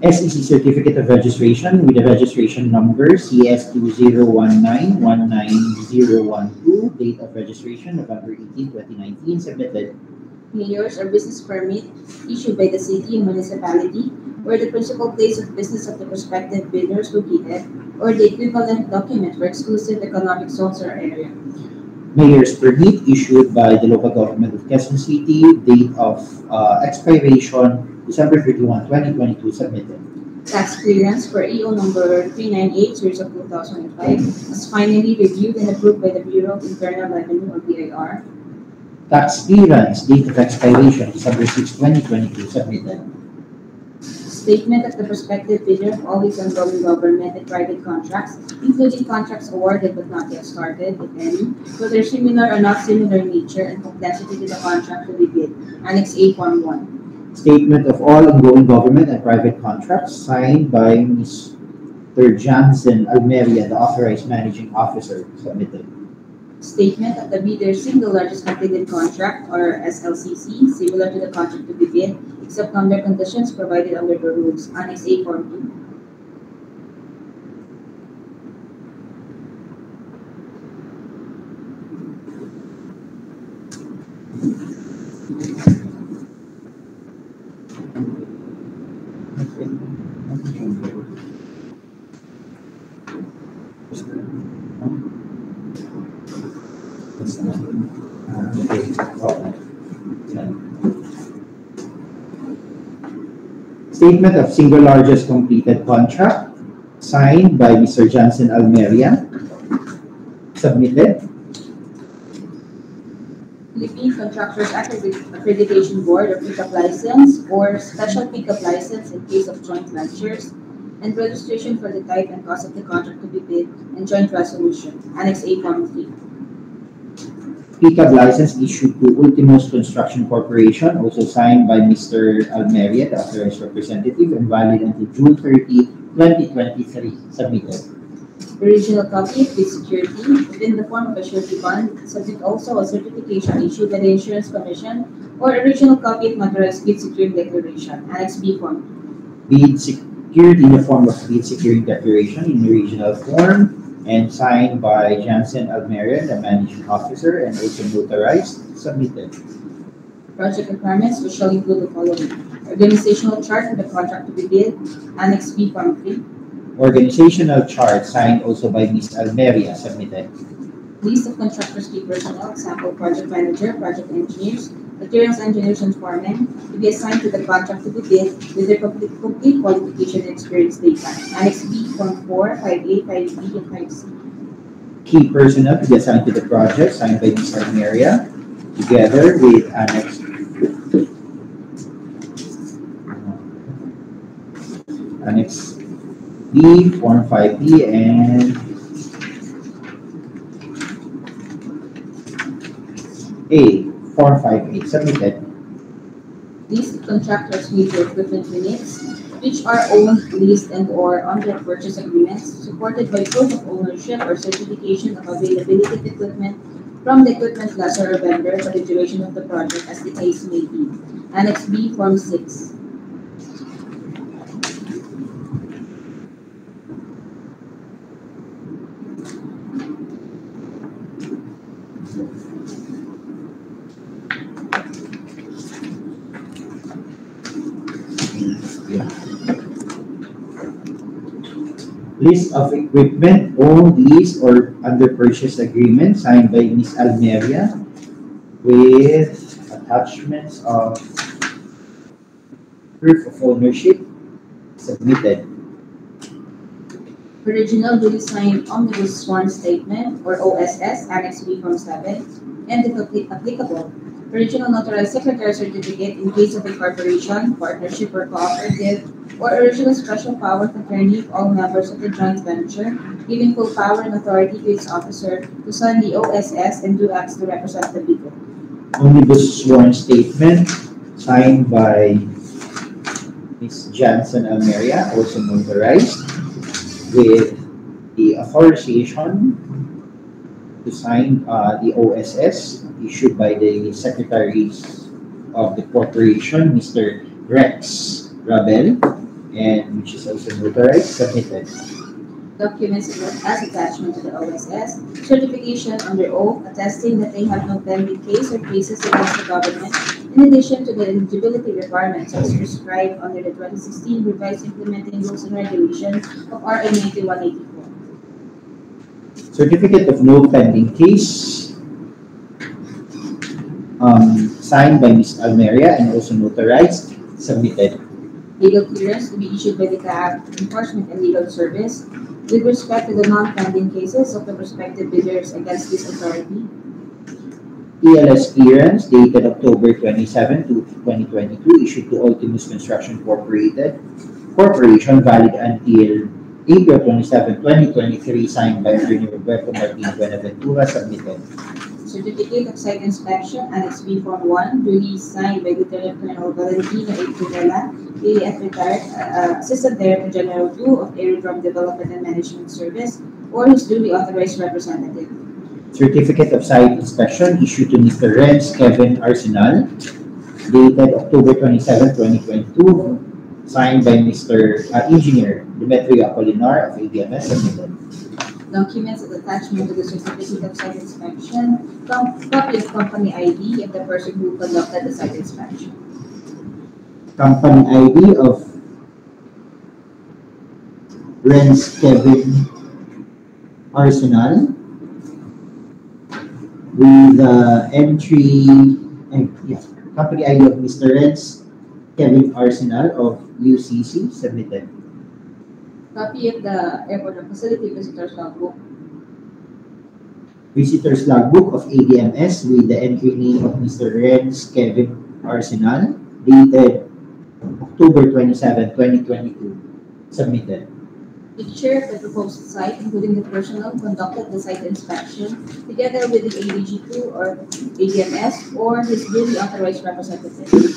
SEC Certificate of Registration with the registration number CS2019199012, date of registration November 18, 2019, submitted. Mayor's or business permit issued by the city and municipality where the principal place of business of the prospective bidder is located, or the equivalent document for exclusive economic zones or area. Mayor's permit issued by the local government of Quezon City, date of expiration December 31, 2022, submitted. Tax clearance for EO number 398, series of 2005, was finally reviewed and approved by the Bureau of Internal Revenue or BIR. Tax clearance, date of expiration December 6, 2022, submitted. Statement of the prospective bidder of all its ongoing government and private contracts, including contracts awarded but not yet started, if any, whether similar or not similar in nature and complexity to the contract to be bid, Annex A, Form 1. Statement of all ongoing government and private contracts signed by Mr. Johnson Almeria, the authorized managing officer, submitted. Statement of the bidder's single largest completed contract or SLCC, similar to the contract to be bid, except under conditions provided under the rules, Annex A, Form 2. Okay. Statement of single largest completed contract signed by Mr. Johnson Almeria. Submitted. Philippine Contractors Accreditation Board or pickup license or special pickup license in case of joint ventures and registration for the type and cost of the contract to be bid and joint resolution. Annex A Form 3. Pickup license issued to Ultimos Construction Corporation, also signed by Mr. Almeria, the authorized representative, and valid until June 30, 2023. Submitted. Original copy with security within the form of a surety bond, subject also a certification issued by the Insurance Commission or original copy of notarized bid securing declaration. Annex B Form. Bid secured in the form of bid securing declaration in original form and signed by Johnson Almeria, the managing officer, and also notarized. Submitted. Project requirements which shall include the following: organizational chart for the contract to be bid. Annex B Form 3. Organizational chart signed also by Ms. Almeria. Submitted. List of contractors key personnel, example project manager, project engineers, materials engineers, and foremen to be assigned to the contract to be bid with their complete qualification and experience data. Annex B Form 4, 5A, 5B, and 5C. Key personnel to be assigned to the project signed by Ms. Almeria, together with Annex B, Form 5B, and A, Form 5A. Submitted. List of contractors major equipment units which are owned, leased, and or under purchase agreements supported by proof of ownership or certification of availability of equipment from the equipment lessor or vendor for the duration of the project as the case may be. Annex B Form 6. List of equipment owned, leased, or under purchase agreement signed by Ms. Almeria with attachments of proof of ownership. Submitted. Original duly signed Omnibus Sworn Statement or OSS, Annex B Form 7, and if applicable, original notarized secretary certificate in case of a corporation, partnership, or cooperative, or original special power of attorney of all members of the joint venture, giving full power and authority to its officer to sign the OSS and do acts to represent the legal. Omnibus sworn statement signed by Ms. Johnson Almeria, also notarized, with the authorization to sign the OSS issued by the secretaries of the corporation, Mr. Rex Rabel, and which is also notarized. Submitted. Documents as attachment to the OSS, certification under oath attesting that they have no pending case or cases against the government, in addition to the eligibility requirements as prescribed under the 2016 Revised Implementing Rules and Regulations of RA 9184. Certificate of no pending case signed by Ms. Almeria and also notarized. Submitted. Legal clearance to be issued by the CAAP Enforcement and Legal Service with respect to the non-pending cases of the prospective bidders against this authority. ELS clearance dated October 27 to 2022 issued to Ultimos Construction Corporation valid until April 27, 2023, signed by Attorney Roberto Martin Buenaventura. Submitted. Certificate of Site Inspection, Annex B Form 1, duly signed by Lieutenant Colonel Valentino A. Tudela, AF retired, Assistant Director General 2 of Aerodrome Development and Management Service, or his duly authorized representative. Certificate of Site Inspection issued to Mr. Renz Kevin Arsenal, dated October 27, 2022, signed by Mr. Engineer Demetrio Apolinar of ABMS. Submitted. Documents as attachment to the certificate of site inspection, copy of company ID of the person who conducted the site inspection. Company ID of Renz Kevin Arsenal with entry and company ID of Mr. Renz Kevin Arsenal of UCC submitted. Copy of the airport and facility visitors logbook. Visitors logbook of ADMS with the entry name of Mr. Renz Kevin Arsenal dated October 27, 2022 submitted. Picture of the proposed site, including the personnel who conducted the site inspection, together with the ADG2 or ADMS or his duly authorized representative.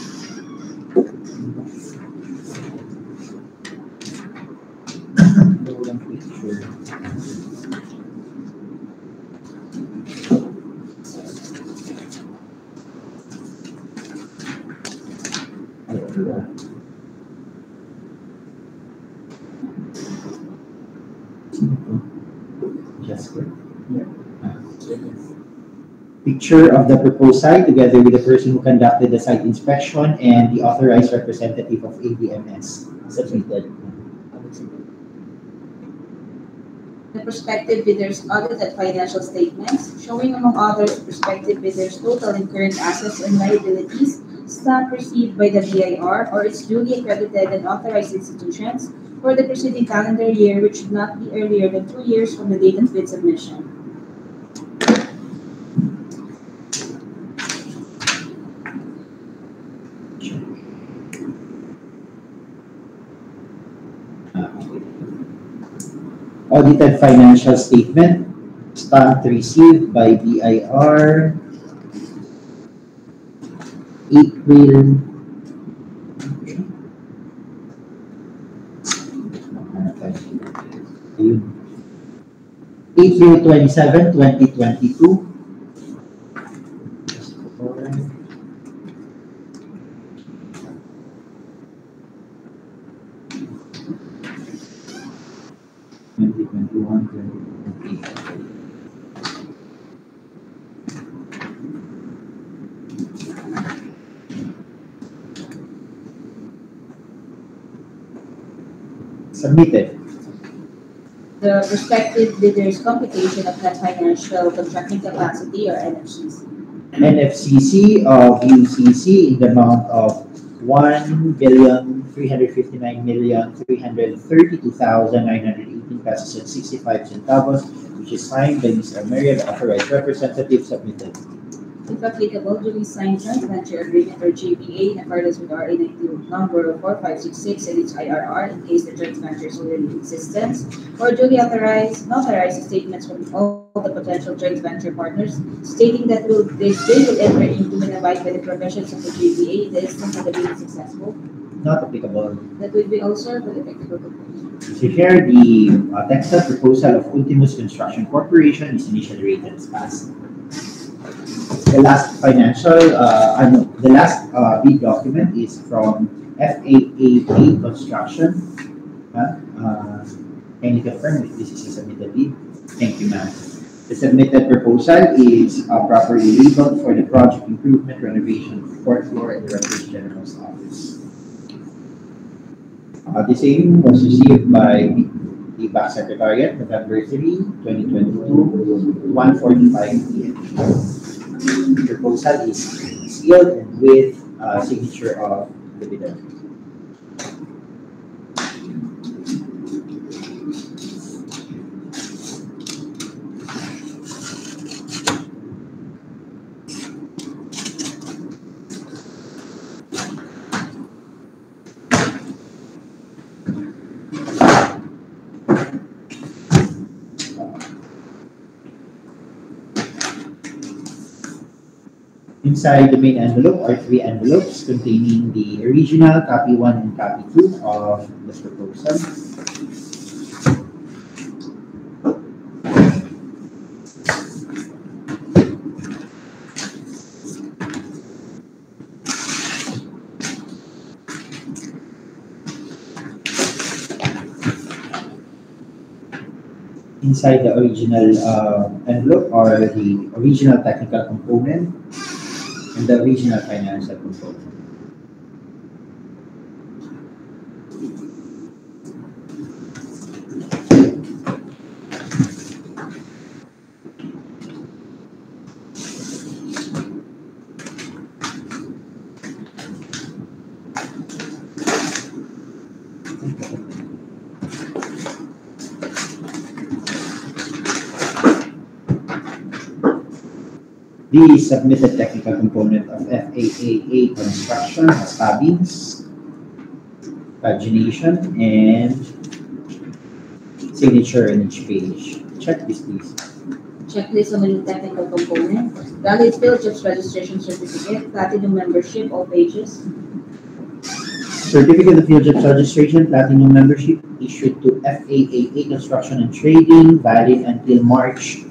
Picture of the proposed site together with the person who conducted the site inspection and the authorized representative of ADMS submitted. The prospective bidders audited financial statements showing, among others, prospective bidders' total incurred assets and liabilities, staff received by the BIR or its duly accredited and authorized institutions for the preceding calendar year, which should not be earlier than 2 years from the date of bid submission. Audited financial statement, stamped received by BIR, April 27, 2022. Submitted. The prospective bidders' computation of net financial contracting capacity or NFCs. NFCC of UCC in the amount of 1,359,332,918 pesos and 65 centavos, which is signed by Mr. Maria, the authorized representative, submitted. If applicable, duly signed joint venture agreement or JVA in accordance with RA 92 number 4566 and its IRR in case the joint venture is already in existence, or duly notarized statements from all the potential joint venture partners stating that they will enter into and abide by the provisions of the JVA in the instance of the being successful. Not applicable. That would be also for the technical proposal. So here, the textile proposal of Ultimus Construction Corporation is initially rated as passed. The last bid document is from FAAP Construction. Can you confirm if this is a submitted bid? Thank you, ma'am. The submitted proposal is properly labeled for the project improvement renovation fourth floor at the Renovation General's office. The same was received by the BAC Secretariat, November 3, 2022, 1:45 p.m. The proposal is sealed and with signature of the bidder. Inside the main envelope are 3 envelopes containing the original copy 1 and copy 2 of the proposal. Inside the original envelope are the original technical component and the original financial component. The submitted technical component of FAAA construction has cabins, pagination, and signature in each page. Check this, please. Checklist on the new technical component. Valid field jobs registration certificate, platinum membership, all pages. Certificate of Field Jobs Registration, Platinum Membership issued to FAAA Construction and Trading, valid until March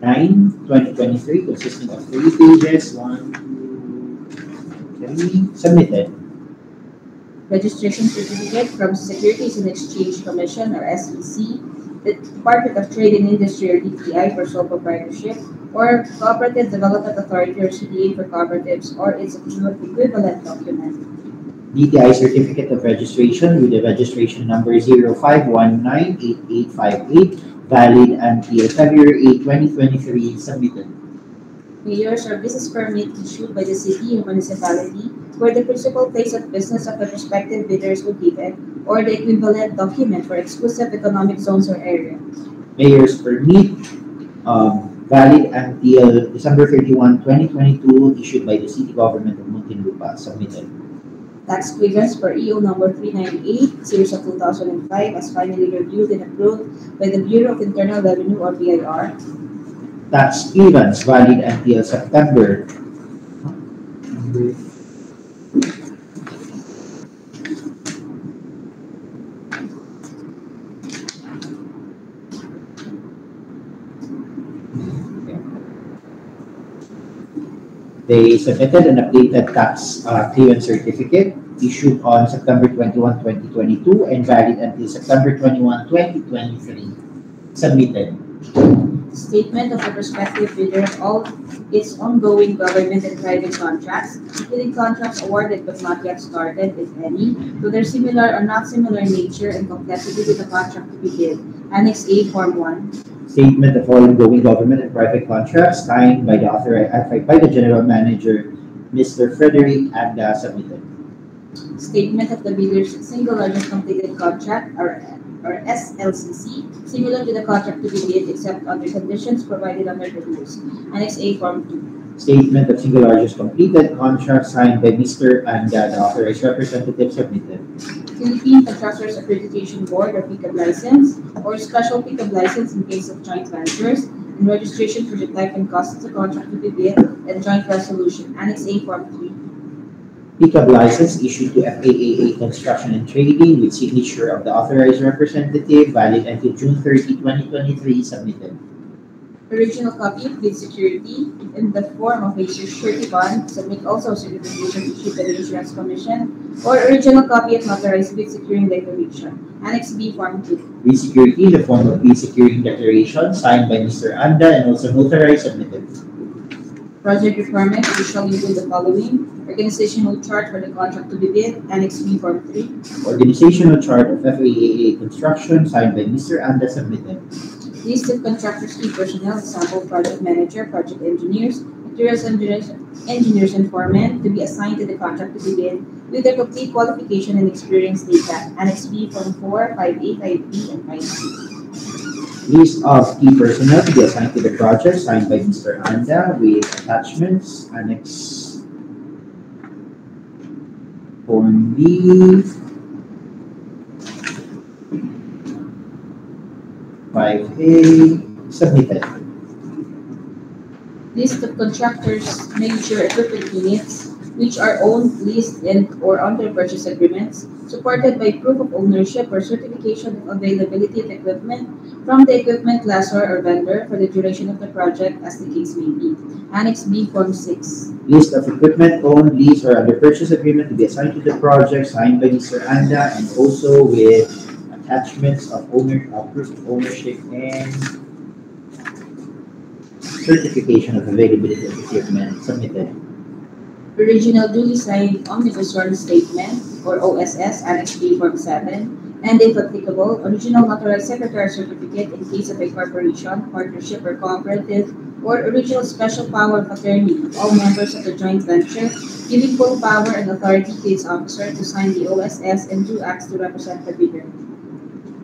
9, 2023, consisting of 3 pages, 1, 2, 3, submitted. Registration certificate from Securities and Exchange Commission or SEC, the Department of Trade and Industry or DTI for sole proprietorship, or Cooperative Development Authority or CDA for cooperatives or its equivalent document. DTI Certificate of Registration with the registration number 05198858, valid until February 8, 2023, submitted. Mayor's or business permit issued by the city or municipality where the principal place of business of the prospective bidder is located, or the equivalent document for exclusive economic zones or area. Mayor's permit, valid until December 31, 2022, issued by the city government of Muntinlupa, submitted. Tax clearance for EO number 398, series of 2005, as finally reviewed and approved by the Bureau of Internal Revenue or BIR. Tax clearance valid until September. They submitted an updated tax clearance certificate issued on September 21, 2022 and valid until September 21, 2023. Submitted. Statement of the prospective bidder of all its ongoing government and private contracts, including contracts awarded but not yet started, if any, to their similar or not similar nature and complexity with the contract to be bid. Annex A, Form 1. Statement of all ongoing government and private contracts signed by the General Manager, Mr. Frederick Anda, submitted. Statement of the bidder's single largest completed contract, or SLCC, similar to the contract to be bid except under conditions provided under the rules. Annex A, Form 2. Statement of single largest completed contract signed by Mr. Anda, the authorized representative, submitted. Philippine Contractors Accreditation Board or PCAAP license, or special PCAAP license in case of joint ventures, and registration for the type and cost of the contract to be bid, and joint resolution. Annex A, Form 3. PCAAP license issued to FAAA Construction and Trading with signature of the authorized representative, valid until June 30, 2023, submitted. Original copy of bid security in the form of a surety bond, submit also certification issued by the Insurance Commission, or original copy of notarized bid securing declaration. Annex B, Form 2. Bid security in the form of bid securing declaration signed by Mr. Anda and also notarized, submitted. Project requirements usually include the following: organizational chart for the contract to be bid, Annex B, Form 3. Organizational chart of FAAA Construction signed by Mr. Anda, submitted. List of contractors, key personnel, example, project manager, project engineers, materials engineers, and foremen to be assigned to the contract to be bid with their complete qualification and experience data. Annex B, Form 4, 5A, 5B, and 5C. List of key personnel to be assigned to the project signed by Mr. Anda with attachments. Annex Form B, 5A, submitted. List of contractors, major equipment units, which are owned, leased, and or under purchase agreements, supported by proof of ownership or certification of availability of equipment from the equipment lessor or vendor for the duration of the project, as the case may be. Annex B, Form 6. List of equipment owned, leased, or under purchase agreement to be assigned to the project signed by Mr. Anda and also with attachments of proof of ownership and certification of availability of equipment, submitted. Original duly signed Omnibus Sworn Statement, or OSS, Annex B, Form 7, and if applicable, original notarized secretary certificate in case of a corporation, partnership, or cooperative, or original special power of attorney of all members of the joint venture, giving full power and authority to its officer to sign the OSS and do acts to represent the bidder.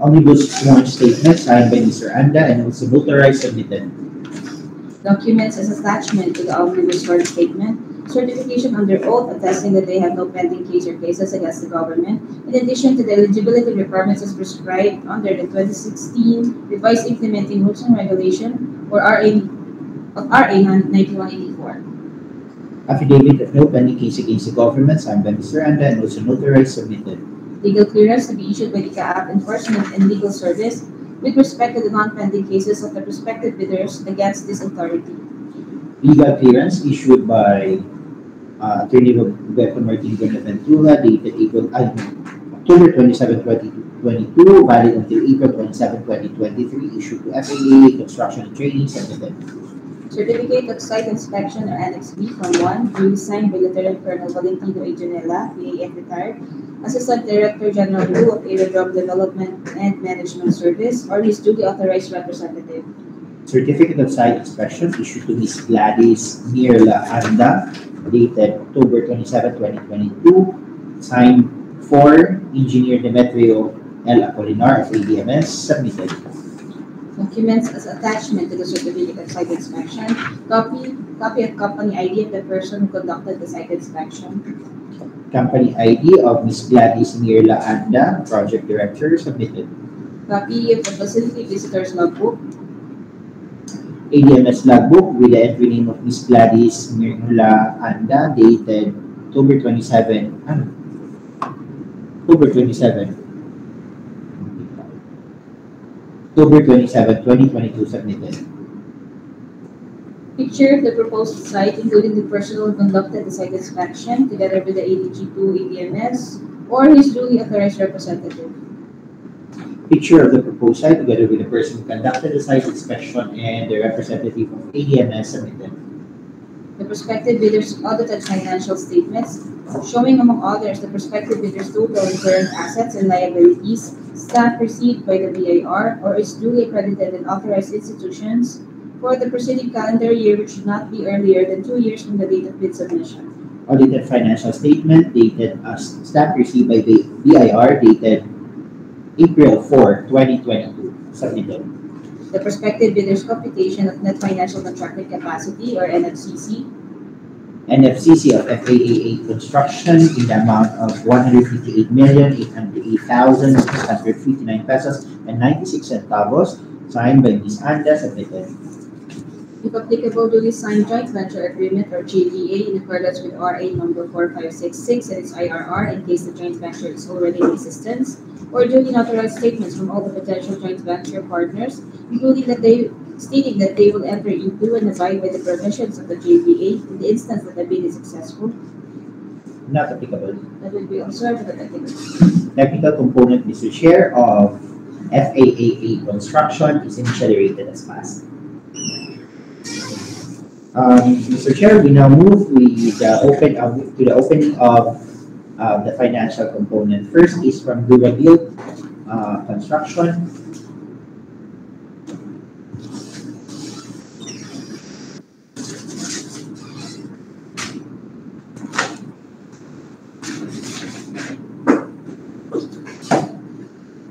Omnibus Sworn Statement signed by Mr. Anda and also notarized, submitted. Documents as attachment to the omnibus short statement, certification under oath attesting that they have no pending case or cases against the government, in addition to the eligibility requirements as prescribed under the 2016 Revised Implementing Rules and Regulation or RA 9184. Affidavit that no pending case against the government signed by Mr. Anda and also notarized submitted. Legal clearance to be issued by the CAAP Enforcement and Legal Service with respect to the non-pending cases of the prospective bidders against this authority. Legal clearance issued by Attorney Roberto Martin Ventura dated October 27, 2022, valid until April 27, 2023, issued to FAA Construction and Training Submitted. Certificate of Site Inspection or Annex B from 1, duly signed by Lieutenant Colonel Valentino A. Janela, PAF retired, Assistant Director General 2 of Aerodrome Development and Management Service, or his duly authorized representative. Certificate of Site Inspection issued to Ms. Gladys Mirla Anda, dated October 27, 2022, signed for Engineer Demetrio L. Apolinar of ADMS, submitted. Documents as attachment to the certificate of site inspection, copy of company ID of the person who conducted the site inspection, Company ID of Ms. Gladys Mirla Anda, Project Director, submitted. copy of the facility visitor's logbook, ADMS logbook with the entry name of Ms. Gladys Mirla Anda, dated October 27, October 27, 2022, submitted. picture of the proposed site including the person who conducted the site inspection together with the ADG2 ADMS or his duly authorized representative. Picture of the proposed site together with the person who conducted the site inspection and the representative of ADMS, submitted. The prospective bidders' audited financial statements, showing among others the prospective bidders' total and current assets and liabilities, stamp received by the BIR or its duly accredited and authorized institutions for the preceding calendar year, which should not be earlier than 2 years from the date of bid submission. Audited financial statement dated as stamp received by the BIR, dated April 4, 2022, submitted. The prospective bidder's computation of net financial contracted capacity or NFCC, NFCC of FAA Construction in the amount of 158,808,659 pesos and 96 centavos, signed by Ms. Anda, submitted. if applicable, duly signed joint venture agreement or JVA in accordance with RA number 4566 and its IRR in case the joint venture is already in existence, or duly notarized statements from all the potential joint venture partners, including stating that they will enter into and abide by the provisions of the JVA in the instance that the bid is successful. Not applicable. That will be observed at the Technical component, Mr. Chair, of FAA Construction is initially rated as passed. Mr. Chair, we now move to the opening of the financial component. First is from Durabuild Construction.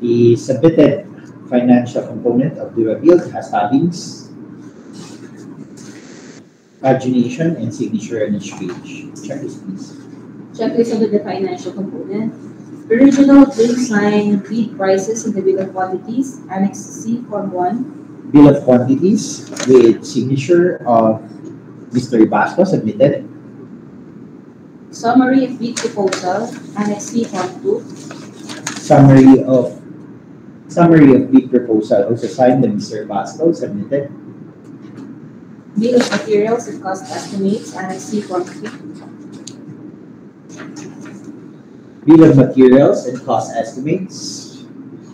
The submitted financial component of Durabuild has headings, pagination, and signature on each page. Checklist, please. checklist under the financial component. Original bill sign bid prices in the bill of quantities, Annex C, Form 1. Bill of quantities with signature of Mr. Basco, submitted. Summary of bid proposal, Annex C, Form 2. Summary of bid proposal, also signed by Mr. Basco, submitted. Bill of materials and cost estimates, Annex C, Form 3. Bill of materials and cost estimates,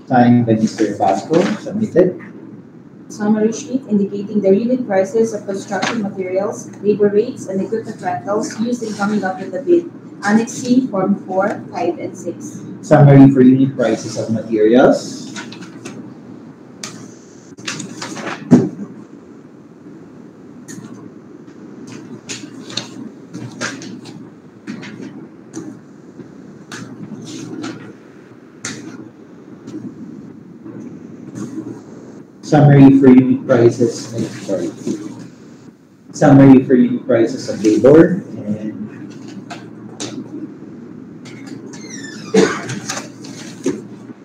signed by Mr. Basco, submitted. Summary sheet indicating the unit prices of construction materials, labor rates, and equipment rentals used in coming up with the bid, Annex C, Form 4, 5, and 6. Summary for unit prices of materials. Summary for unit prices. Sorry. Summary for unit prices of labor and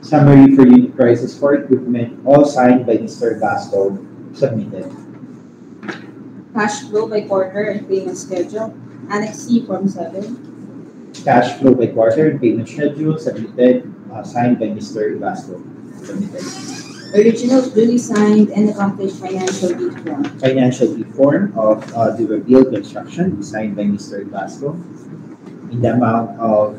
summary for unit prices for equipment, all signed by Mr. Vasco, submitted. Cash flow by quarter and payment schedule, Annex C Form 7. Cash flow by quarter and payment schedule, submitted, signed by Mr. Vasco, submitted. Original duly signed and accomplished financial deed form. Financial deed form of the revealed construction, signed by Mr. Vasco, in the amount of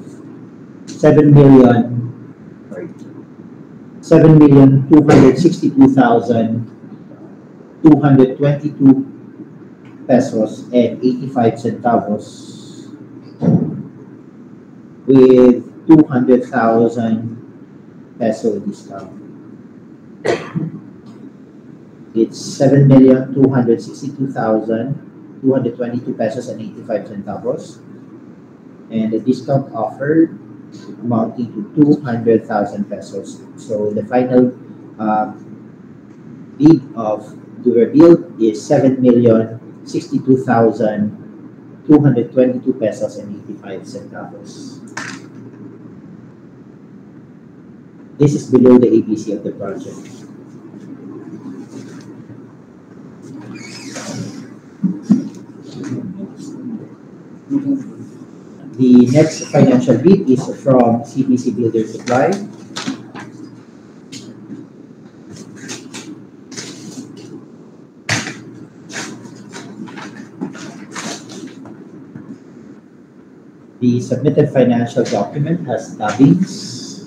7,262,222 pesos and 85 centavos with 200,000 peso discount. It's 7,262,222 pesos and 85 centavos, and the discount offered amounting to 200,000 pesos. So the final bid of the revealed is 7,062,222 pesos and 85 centavos. This is below the ABC of the project. The next financial bid is from CTC Builder Supply. The submitted financial document has dubbings,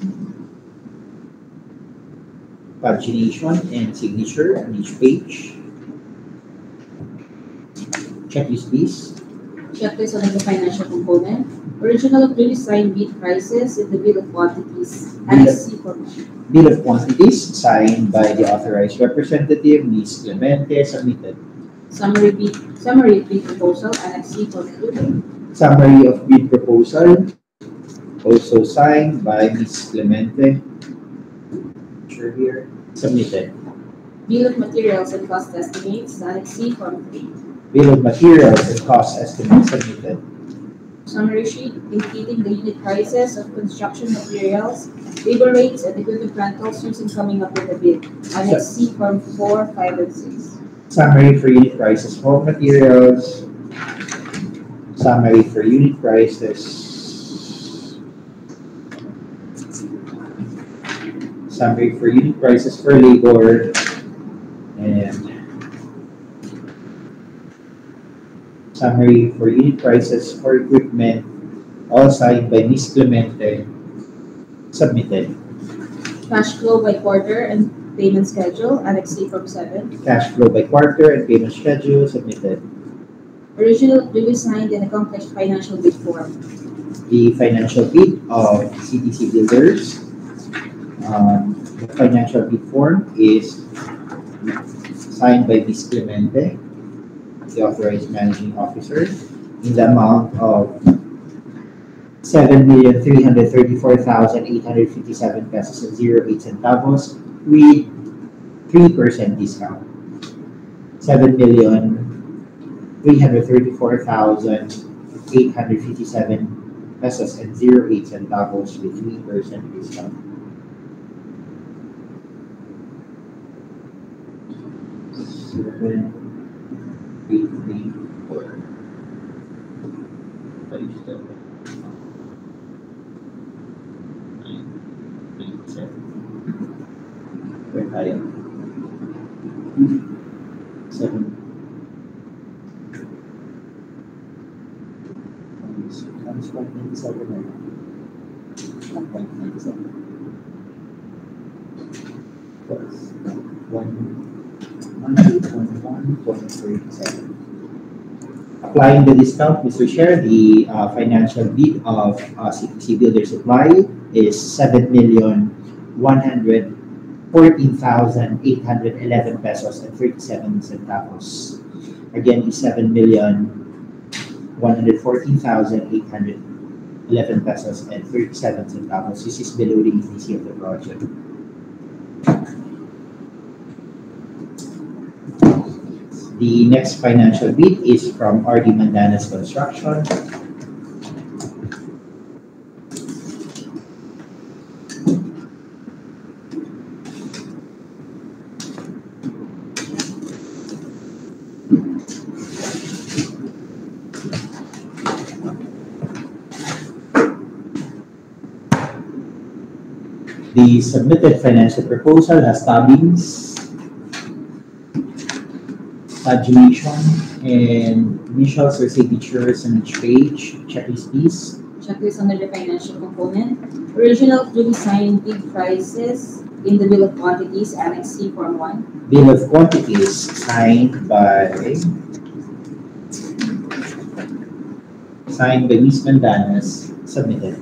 pagination, and signature on each page. Checklist, please. Checklist on the financial component. Original of duly signed bid prices in the bill of quantities, Annex C Form 1. Bill of quantities signed by the authorized representative, Ms. Clemente, submitted. Summary of bid proposal, Annex C Form 2. Summary of bid proposal, also signed by Ms. Clemente, here, submitted. Bill of materials and cost estimates, Annex C Form 3. Bill of materials and cost estimates, submitted. Summary sheet indicating the unit prices of construction materials, labor rates, and equipment rentals used in coming up with a bid, Annex C Form 4, 5, and 6. Summary for unit prices for materials. Summary for unit prices. Summary for unit prices for labor. And summary for unit prices for equipment, all signed by Ms. Clemente, submitted. Cash flow by quarter and payment schedule, Annex C Form 7. Cash flow by quarter and payment schedule, submitted. Original duly signed and accomplished financial bid form. The financial bid of CTC Builders. The financial bid form is signed by Ms. Clemente, the authorized managing officer, in the amount of 7,334,857 pesos and 08 centavos with 3% discount. 7,334,857 pesos and 08 centavos with 3% discount. Seven, 8, 3, 4. 5, 7. 9, 8, 7. Where tayo? 7. Times 1.97 na. 1.97. Plus 1.37. Applying the discount, Mr. Chair, the financial bid of CTC Builder Supply is 7,114,811 pesos and 37 centavos. Again, is 7,114,811 pesos and 37 centavos. This is below the ETC of the project. The next financial bid is from RD Mandanas Construction. The submitted financial proposal has tabings, tabulation, and initials or signatures on each page. Checklist, please. Checklist under the financial component. Original duly signed bid prices in the bill of quantities, Annex C, Form 1. Bill of quantities signed by Ms. Mandanas, submitted.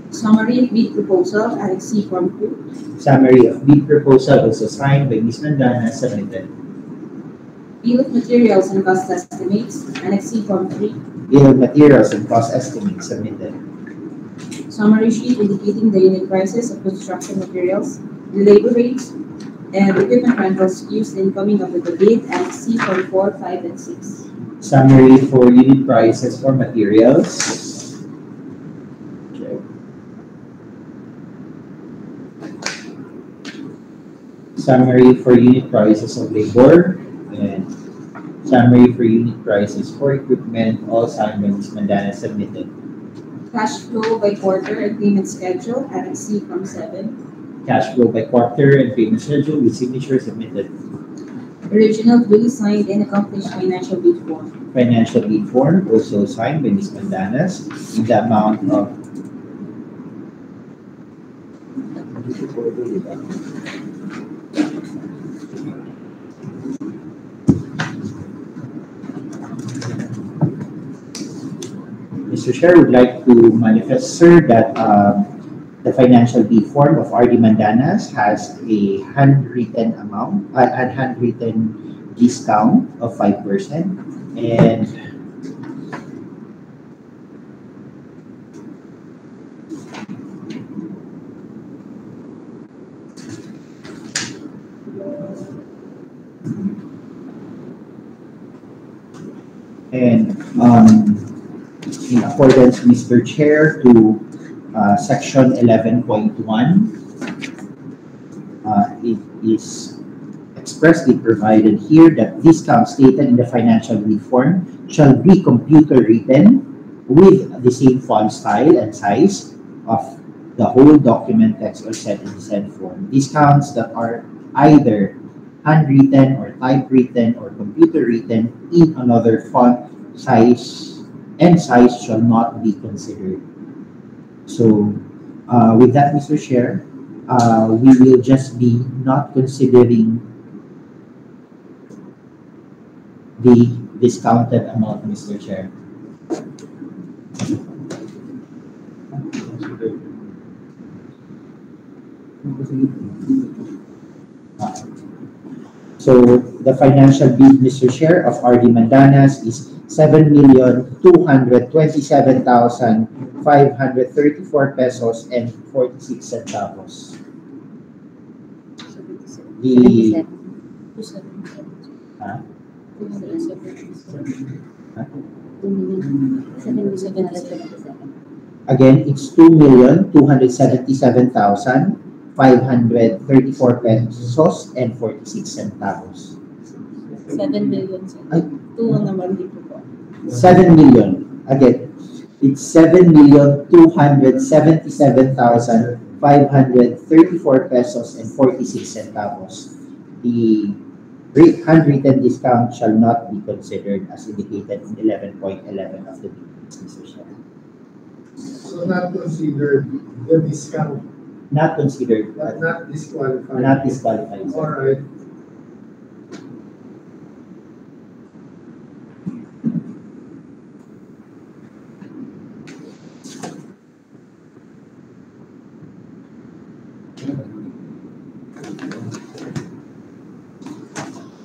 Summary of bid proposal, Annex C, Form 2. Summary of bid proposal also signed by Ms. Mandanas, submitted. Bill of materials and cost estimates, Annex C, Form 3. Bill of materials and cost estimates, submitted. Summary sheet indicating the unit prices of construction materials, the labor rates, and equipment rentals used in coming up with the bid, Annex C, Form 4, 5, and 6. Summary for unit prices for materials. Summary for unit prices of labor, and summary for unit prices for equipment, all signed by Ms. Mandana, submitted. Cash flow by quarter and payment schedule, Annex C, Form 7. Cash flow by quarter and payment schedule with signature, submitted. Original duly signed and accomplished financial bid form. Financial bid form also signed by Ms. Mandanas in the amount of Mr. Chair would like to manifest, sir, that the financial bid form of RD Mandanas has a handwritten amount, a handwritten discount of 5%, and in accordance, Mr. Chair, to section 11.1, it is expressly provided here that discounts stated in the financial bid form shall be computer written with the same font style and size of the whole document text or set in the said form. Discounts that are either handwritten or typewritten or computer written in another font size and size shall not be considered. So with that, Mr. Chair, we will just be not considering the discounted amount, Mr. Chair. So the financial bid, Mr. Chair, of RD Mandanas is 7,227,534 pesos and 46 centavos. The again, it's 2,277,534 pesos and 46 centavos. 7 million. 7 million. Again, it's 7,277,534 pesos and 46 centavos. The handwritten discount shall not be considered as indicated in 11.11 of the bill, Mr. Chair. So not considered the discount, Not considered, but not disqualified. not disqualified. All right.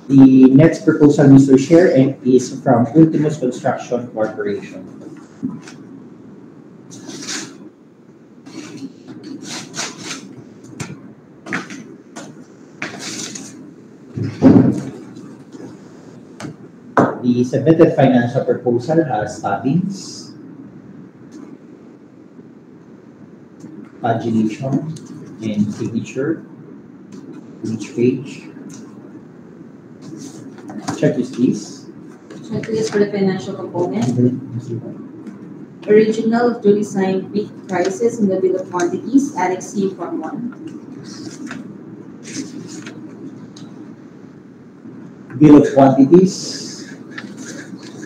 The next proposal, Mr. Chair, is from Ultimus Construction Corporation. The submitted financial proposal has tabbings, pagination, and signature on each page. Checklist, please. Checklist for the financial component. Original duly signed bid prices in the bill of quantities, Annex C Form 1. Bill of quantities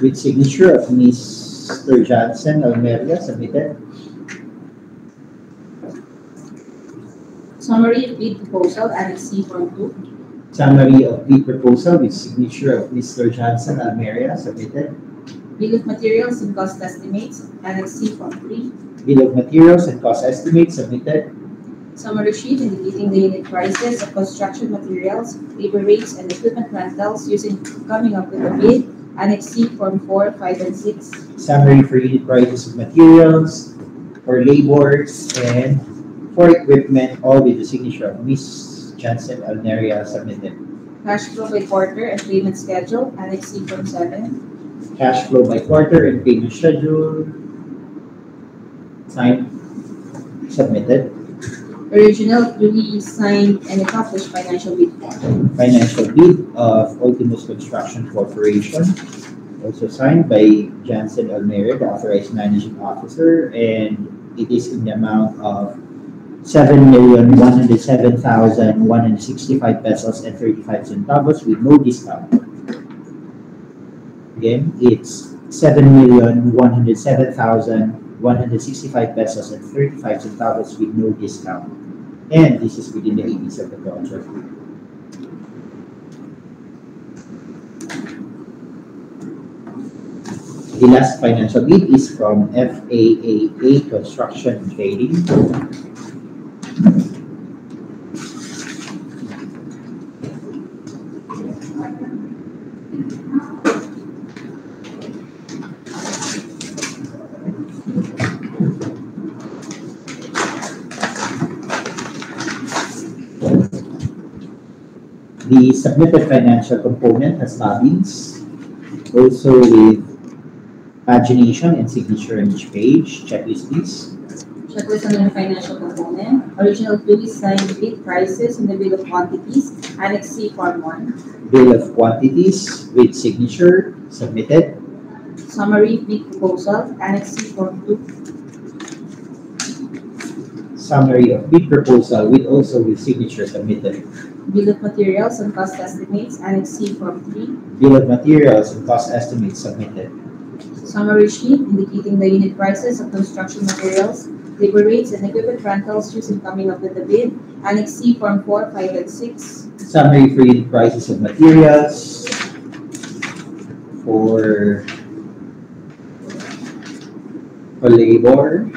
with signature of Mr. Johnson Almeria submitted. Summary bid proposal, Annex C Form 2. Summary of bid proposal with signature of Mr. Johnson Almeria submitted. Bill of materials and cost estimates, Annex C Form 3. Bill of materials and cost estimates submitted. Summary sheet indicating the unit prices of construction materials, labor rates, and equipment rentals using coming up with a bid, Annex C Form 4, 5, and 6. Summary for unit prices of materials, for labors, and for equipment, all with the signature of Ms. Johnson Almeria submitted. Cash flow by quarter and payment schedule, Annex C Form 7. Cash flow by quarter and payment schedule, signed, submitted. Original duly signed and accomplished financial bid form. Financial bid of Ultimus Construction Corporation, also signed by Johnson Almeria, the authorized managing officer, and it is in the amount of 7,107,165 pesos and 35 centavos with no discount. Again, it's 7,107,165 pesos and 35 centavos with no discount. And this is within the 80s of the contract. The last financial bid is from FAAA Construction and Trading. The submitted financial component has tabbings, also with pagination and signature on each page. Checklist, please. Checklist on the financial component. Original duly signed bid prices in the bill of quantities, Annex C Form 1. Bill of quantities with signature submitted. Summary bid proposal, Annex C Form 2. Summary of bid proposal with also with signature submitted. Bill of materials and cost estimates, Annex C Form 3. Bill of materials and cost estimates submitted. Summary sheet indicating the unit prices of construction materials, labor rates, and equipment rentals used in coming up with the bid, Annex C Form 4, 5, and 6. Summary for unit prices of materials, for labor,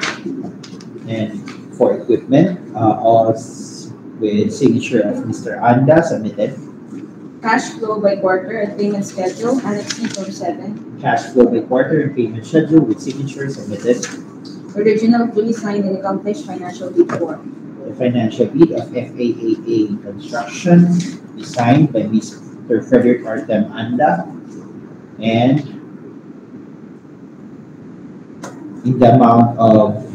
and for equipment, all with signature of Mr. Anda submitted. Cash flow by quarter and payment schedule, Annex C Form 7. Cash flow by quarter and payment schedule with signature submitted. Original duly signed and accomplished financial bid form. The financial bid of FAAA Construction is signed by Mr. Frederick Artem Anda and in the amount of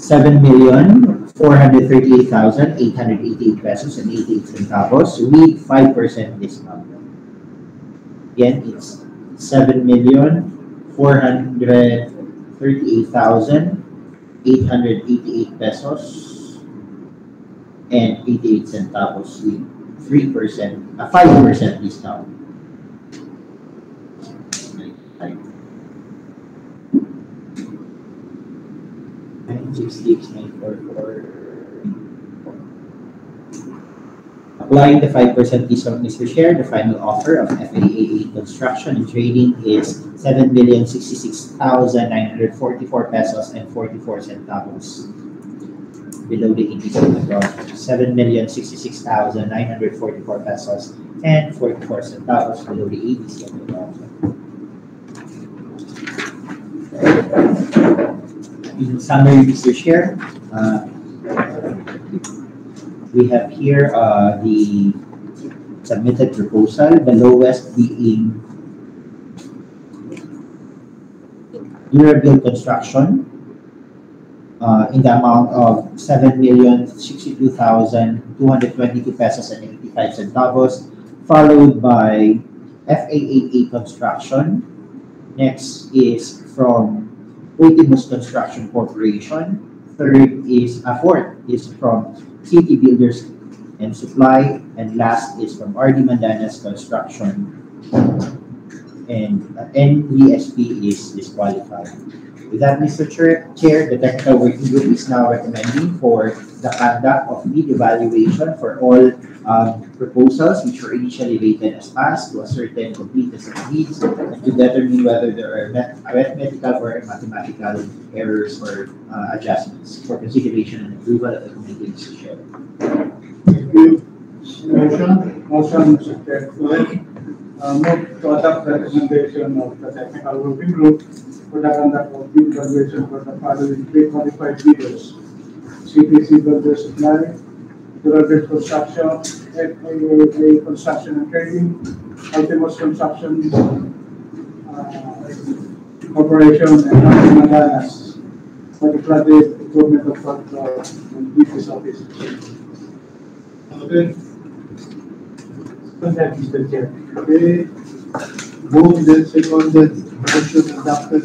7,438,888 pesos and 88 centavos with 5% discount. Again, it's 7,438,888 pesos and 88 centavos with 5% discount. Applying the 5% discount, Mr. Chair, the final offer of FAAA Construction and Trading is 7,066,944 pesos and 44 centavos. Below the 80s of the contract, 7,066,944 pesos and 44 centavos below the 80s of the contract. In summary, Mr. Chair, we have here the submitted proposal, the lowest being durable construction in the amount of 7,062,222 pesos and 85 centavos, followed by FAAA Construction. Next is from Ultimus Construction Corporation. Fourth is from City Builders and Supply, and last is from RD Mandanas Construction. And NVSP is disqualified. With that, Mr. Chair, the technical working group is now recommending for the conduct of bid evaluation for all proposals which were initially rated as passed to a certain completeness of needs and to determine whether there are arithmetical or mathematical errors or adjustments for consideration and approval of the committee, Mr. Chair. Thank you. Motion, Mr. Chair. Move to adopt the recommendation of the technical working group for the conduct of bid evaluation for the following pre-qualified bidders: CTC Builders Supply, Renovation Construction, FAAA Construction and Trading, Ultimus Construction Corporation, and Mandanas for the flooded improvement of flood and business office. Okay. Contact Mr. Chair. Okay. Moved and seconded, motion adopted.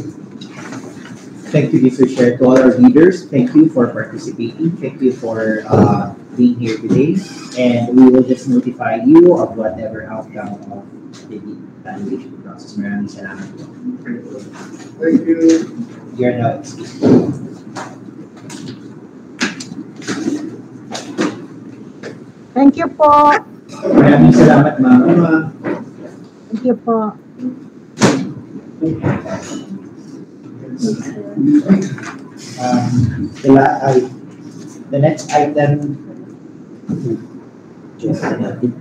Thank you, Mr. Chair. To all our leaders, thank you for participating. Thank you for being here today. And we will just notify you of whatever outcome of the evaluation process. Maraming salamat po. Thank you. You're now excused. Thank you po. Maraming salamat, ma'am. Thank you po. The next item, just the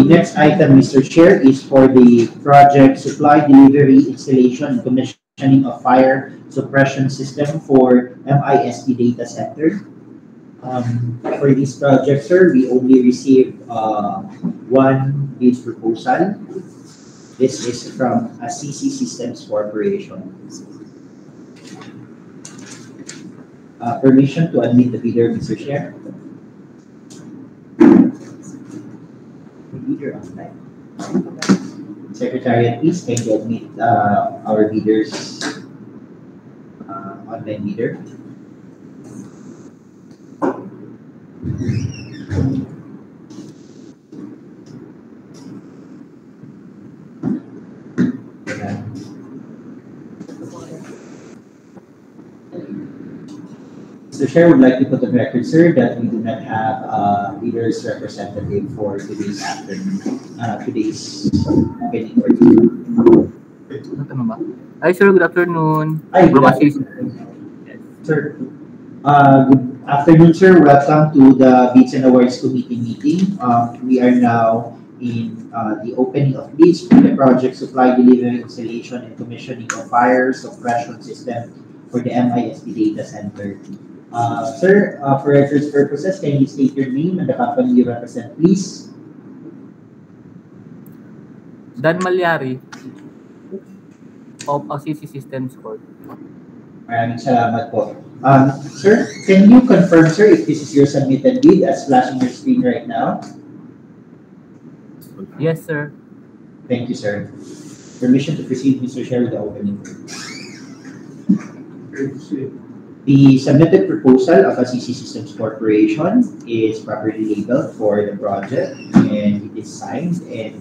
next item, Mr. Chair, is for the project supply, delivery, installation, and commissioning of fire suppression system for MISP data center. For this project, sir, we only received one bid proposal. This is from a CC Systems Corporation. Permission to admit the bidder, Mr. Chair. The bidder online. Secretariat, please, can you admit our bidders, online bidder? Mr. Chair, would like to put on record, sir, that we do not have a leaders representative for today's afternoon, today's opening for today. Hi, sir. Good afternoon. Hi, good afternoon. Sir, good afternoon, sir. Welcome to the Bids and Awards Committee meeting. We are now in the opening of bids for the project supply, delivery, installation, and commissioning of fire suppression system for the MISP data center. Sir, for records purposes, can you state your name and the company you represent, please? Dan Malyari of CC Systems Corp. Maraming salamat po. Sir, can you confirm, sir, if this is your submitted bid as flashing your screen right now? Yes, sir. Thank you, sir. Permission to proceed, Mr. Chair, with the opening. The submitted proposal of a CC Systems Corporation is properly labeled for the project, and it is signed and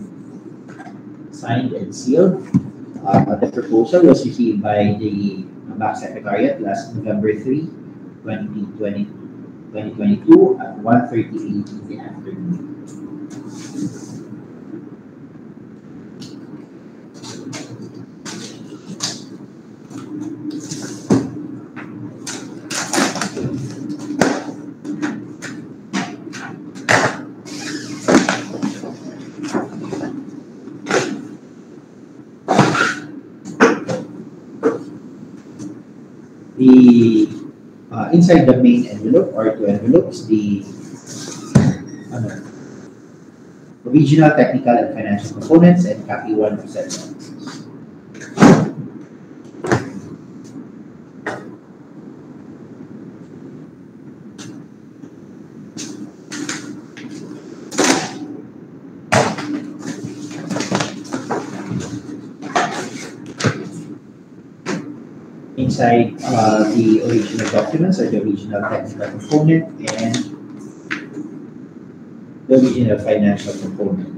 sealed. The proposal was received by the BAC Secretariat last November 3, 2022 at 1:38 in the afternoon. The inside the main envelope or two envelopes, the ano, regional, technical, and financial components, and copy 1%. Inside the original documents are the original technical component and the original financial component.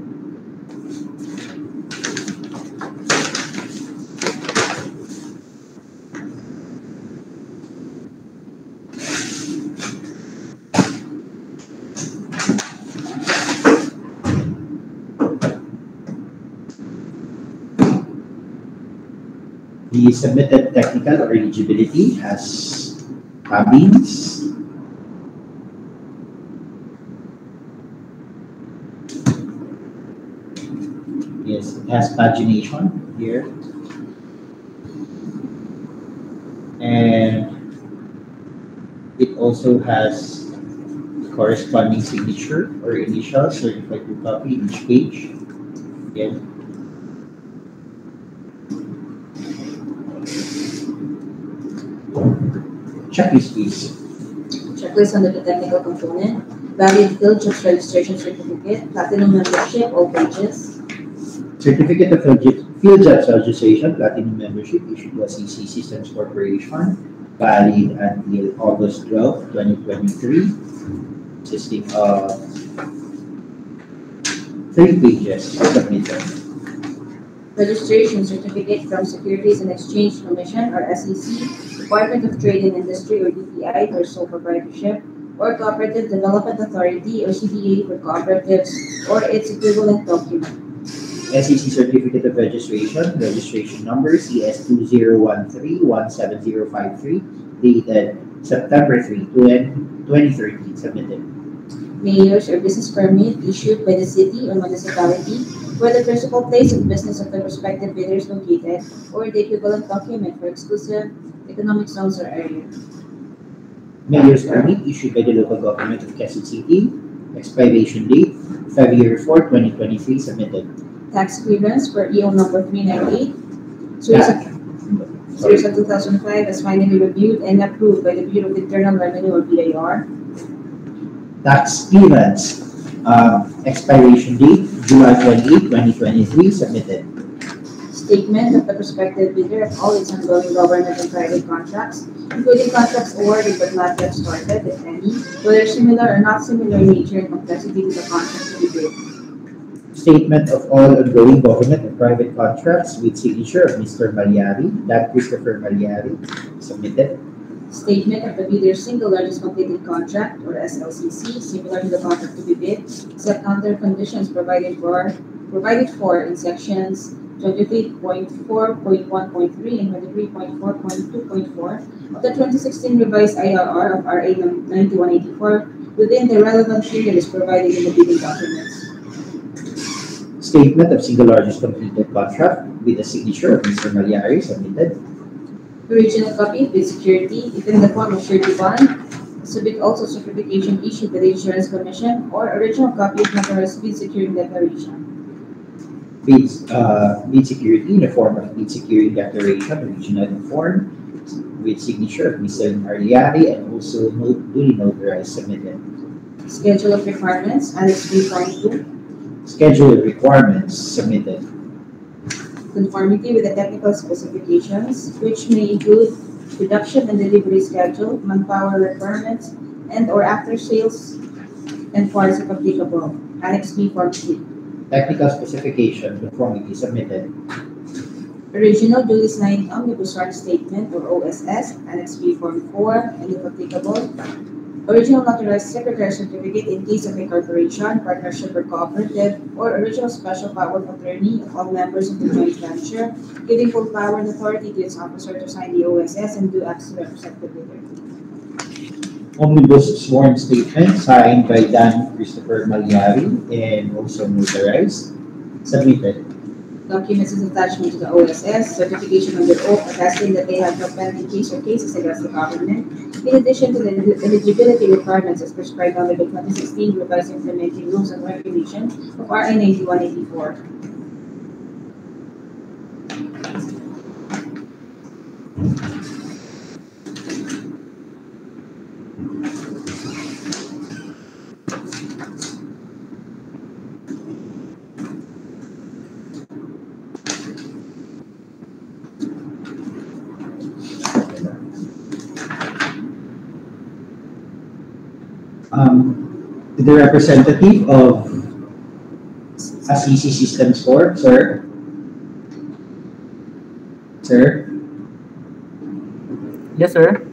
The submitted technical or eligibility has cabins, yes, it has pagination here, and it also has the corresponding signature or initial certified to copy each page. Again, checklist, please. Checklist under the technical component. Valid field jobs registration certificate. Platinum membership, all pages. Certificate of Field Jobs Registration, Platinum Membership issued to CC Systems Corporation, valid until August 12, 2023, consisting of 3 pages submitted. Registration certificate from Securities and Exchange Commission or SEC, Department of Trade and Industry or DTI for sole proprietorship, or Cooperative Development Authority or CDA for cooperatives or its equivalent document. SEC Certificate of registration number CS2013-17053, dated September 3, 2013, submitted. Mayor's or business permit issued by the city or municipality where the principal place of business of the prospective bidder is located, or the equivalent document for exclusive economic zones or area. Mayor's permit issued by the local government of Quezon City, expiration date February 4, 2023, submitted. Tax clearance for EO number 398, BAC. series of 2005 as finally reviewed and approved by the Bureau of Internal Revenue or BIR. Tax clearance, expiration date July 28, 2023, submitted. Statement of the prospective bidder of all its ongoing government and private contracts, including contracts awarded but not yet started, if any, whether similar or not similar in nature and complexity to the contract to be bid. Statement of all ongoing government and private contracts with signature of Mr. Malyari, that Christopher Malyari, submitted. Statement of the bidder's single largest completed contract, or SLCC, similar to the contract to be bid, except under conditions provided for in sections 23.4.1.3 and 23.4.2.4 of the 2016 revised IRR of RA 9184 within the relevant period is provided in the bidding documents. Statement of single largest completed contract with the signature of Mr. Malyari, submitted. Original copy of bid security, if in the form of surety bond, submit also certification issued by the Insurance Commission, or original copy of notarized bid security declaration. Bid security in the form of bid security declaration, original form, with signature of Mr. Malyari and also duly notarized, submitted. Schedule of requirements, Annex 3.2. Schedule of requirements, submitted. Conformity with the technical specifications, which may include production and delivery schedule, manpower requirements, and or after sales and parts if applicable. Annex B Form C. Technical specification, conformity, submitted. Original duly signed Omnibus Right Statement or OSS, Annex B Form 4, and if applicable. Original notarized secretary certificate in case of a corporation, partnership, or cooperative, or original special power of attorney of all members of the joint venture, giving full power and authority to its officer to sign the OSS and do acts to represent the bidder. Omnibus sworn statement signed by Dan Christopher Malyari and also notarized, submitted. documents as attachment to the OSS, certification under oath attesting that they have no pending case or cases against the government, in addition to the eligibility requirements as prescribed under the 2016 revised implementing rules and regulations of RA 9184. To the representative of Assisi Systems Corp, sir. Sir? Yes, sir.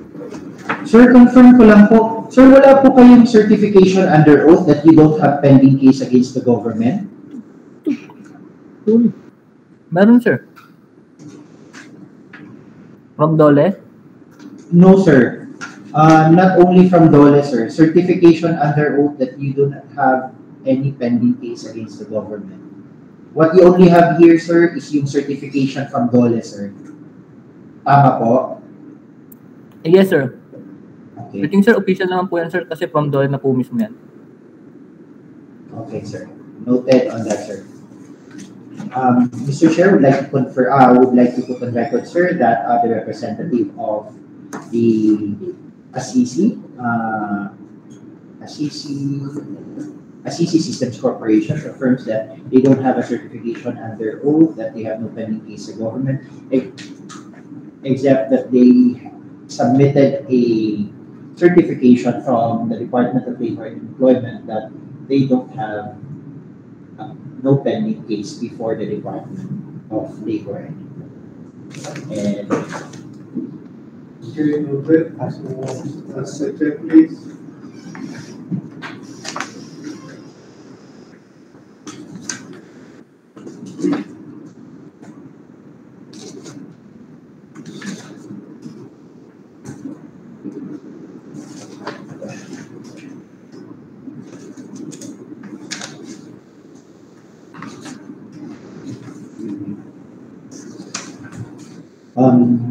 Sir, confirm ko lang po. Sir, wala po kayong certification under oath that you don't have pending case against the government? Meron, sir. From Dole? No, sir. Not only from Dole, sir. Certification under oath that you do not have any pending case against the government. What you only have here, sir, is yung certification from Dole, sir. Tama po? Yes, sir. Okay. I think, sir, official naman po yan, sir, kasi from Dole na po mismo yan. Okay, sir. Noted on that, sir. Mr. Chair, would like to would like to put on record, sir, that the representative of the Assisi Systems Corporation affirms that they don't have a certification under oath, that they have no pending case of government, except that they submitted a certification from the Department of Labor and Employment that they don't have no pending case before the Department of Labor and Employment. Okay, noted. Second, please.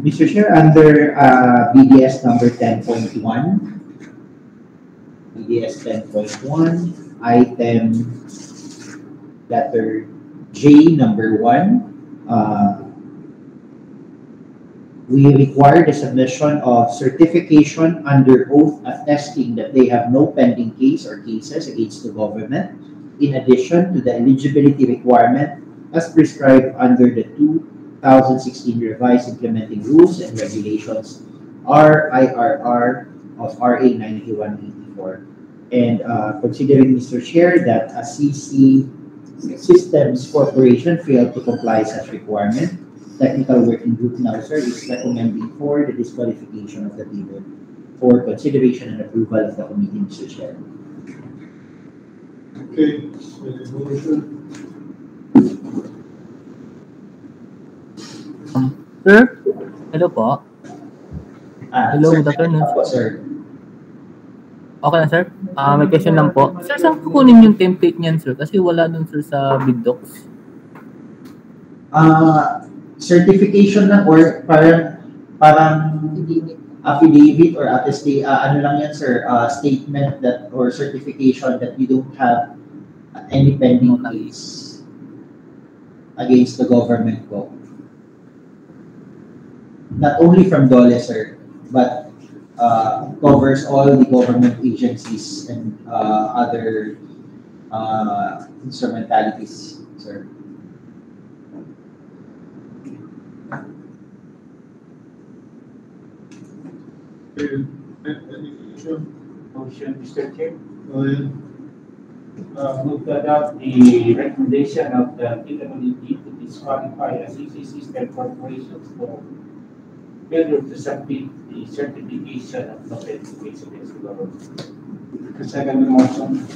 Mr. Chair, under BDS number 10.1, item letter J number 1, we require the submission of certification under oath attesting that they have no pending case or cases against the government, in addition to the eligibility requirement as prescribed under the 2016 revised implementing rules and regulations RIRR of RA 9184. And considering, Mr. Chair, that Assisi Systems Corporation failed to comply such requirement, technical working group now, sir, is recommending for the disqualification of the table for consideration and approval of the committee, Mr. Chair. Okay, motion. Sir? Hello po. Hello, Sir, good afternoon. Sir. Okay na, sir. May question lang po. Sir, saan kukunin yung template niyan, sir? Kasi wala dun, sir, sa bid docs. Certification lang or parang affidavit or ano lang yan, sir, statement that or certification that you don't have any pending case against the government po. Not only from Dole, sir, but covers all the government agencies and other instrumentalities, sir. Motion, Mr. Chair. Oh, yeah. Move to adopt the recommendation of the PWD to disqualify Assisi System Corporations for failure to submit the certification of no pending case against the government. Second motion.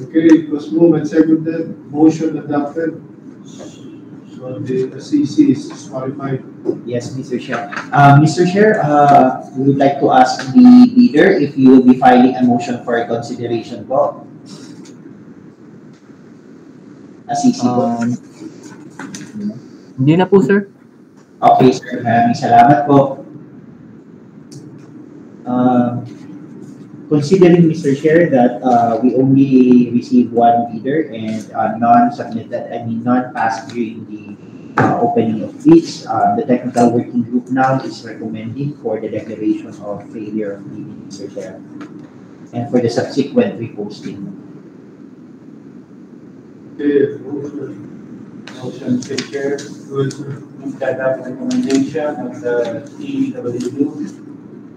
Okay, it was moved and seconded. Motion adopted. So the CC is disqualified. Yes, Mr. Chair. Mr. Chair, we would like to ask the leader if you will be filing a motion for consideration po. Assisi po. Hindi na po, sir. Okay, sir. Maraming salamat po. Considering, Mr. Chair, that we only received one bidder and non-passed during the opening of bids, the technical working group now is recommending for the declaration of failure of bidding, Mr. Chair, and for the subsequent reposting. Motion, Mr. Chair. Move that up recommendation of the TEW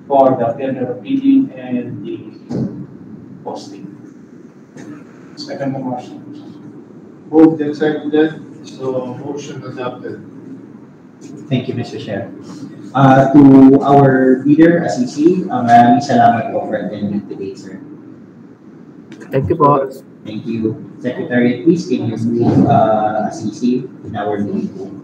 for the tender of bidding and the posting. Second motion. Moved and seconded, so motion adopted. Thank you, Mr. Chair. To our bidder, ACC, maraming salamat po for attending today, sir. Thank you po. Thank you. Secretary, please can you move ACC in our meeting?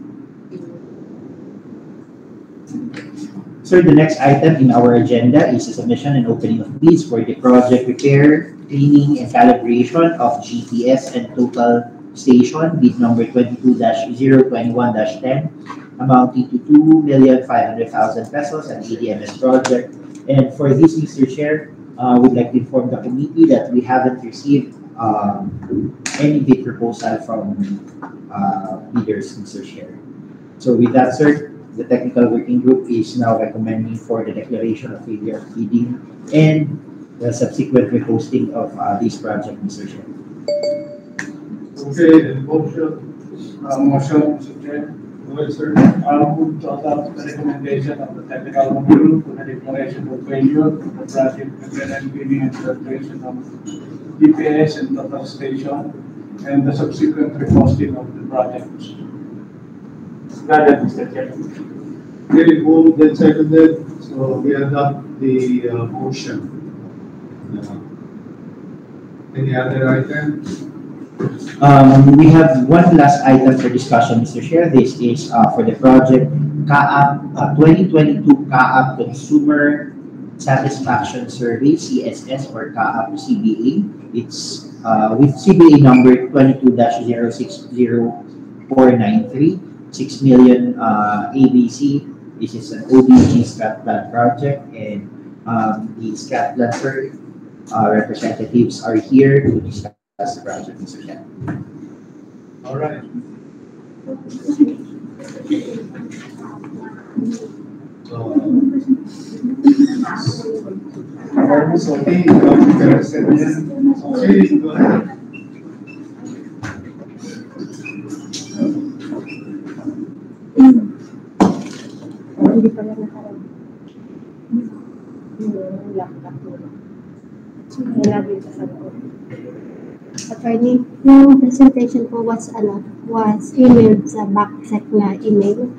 Sir, the next item in our agenda is the submission and opening of bids for the project repair, cleaning, and calibration of GPS and total station, bid number 22-021-10, amounting to 2,500,000 pesos, an ADMS project. And for this, Mr. Chair, we'd like to inform the committee that we haven't received any bid proposal from bidders, Mr. Chair. So with that, sir, the technical working group is now recommending for the declaration of failure of bidding and the subsequent reposting of this project, Mr. Chair. Okay, motion, Mr. Chair. Go ahead, sir. I'll move to adopt the recommendation of the technical working group for the declaration of failure of the project and bidding and declaration of GPS and total station and the subsequent reposting of the project. Got it, Mr. Chair. Okay, moved and seconded, so we adopt the motion. Any other item? We have one last item for discussion, Mr. Chair. This is for the project CAAP 2022 CAAP Consumer Satisfaction Survey, CSS or CAAP CBA. It's with CBA number 22-060493, 6 million ABC. This is an ODG scrap plant project, and the scrap planter representatives are here to discuss the project, Mr. Chair. All right. Okay, go ahead. Hindi pa lang nakarang. Yung laptop mo. Nilagay ka sa loob. Attorney, yung presentation po was emailed sa BAC na email.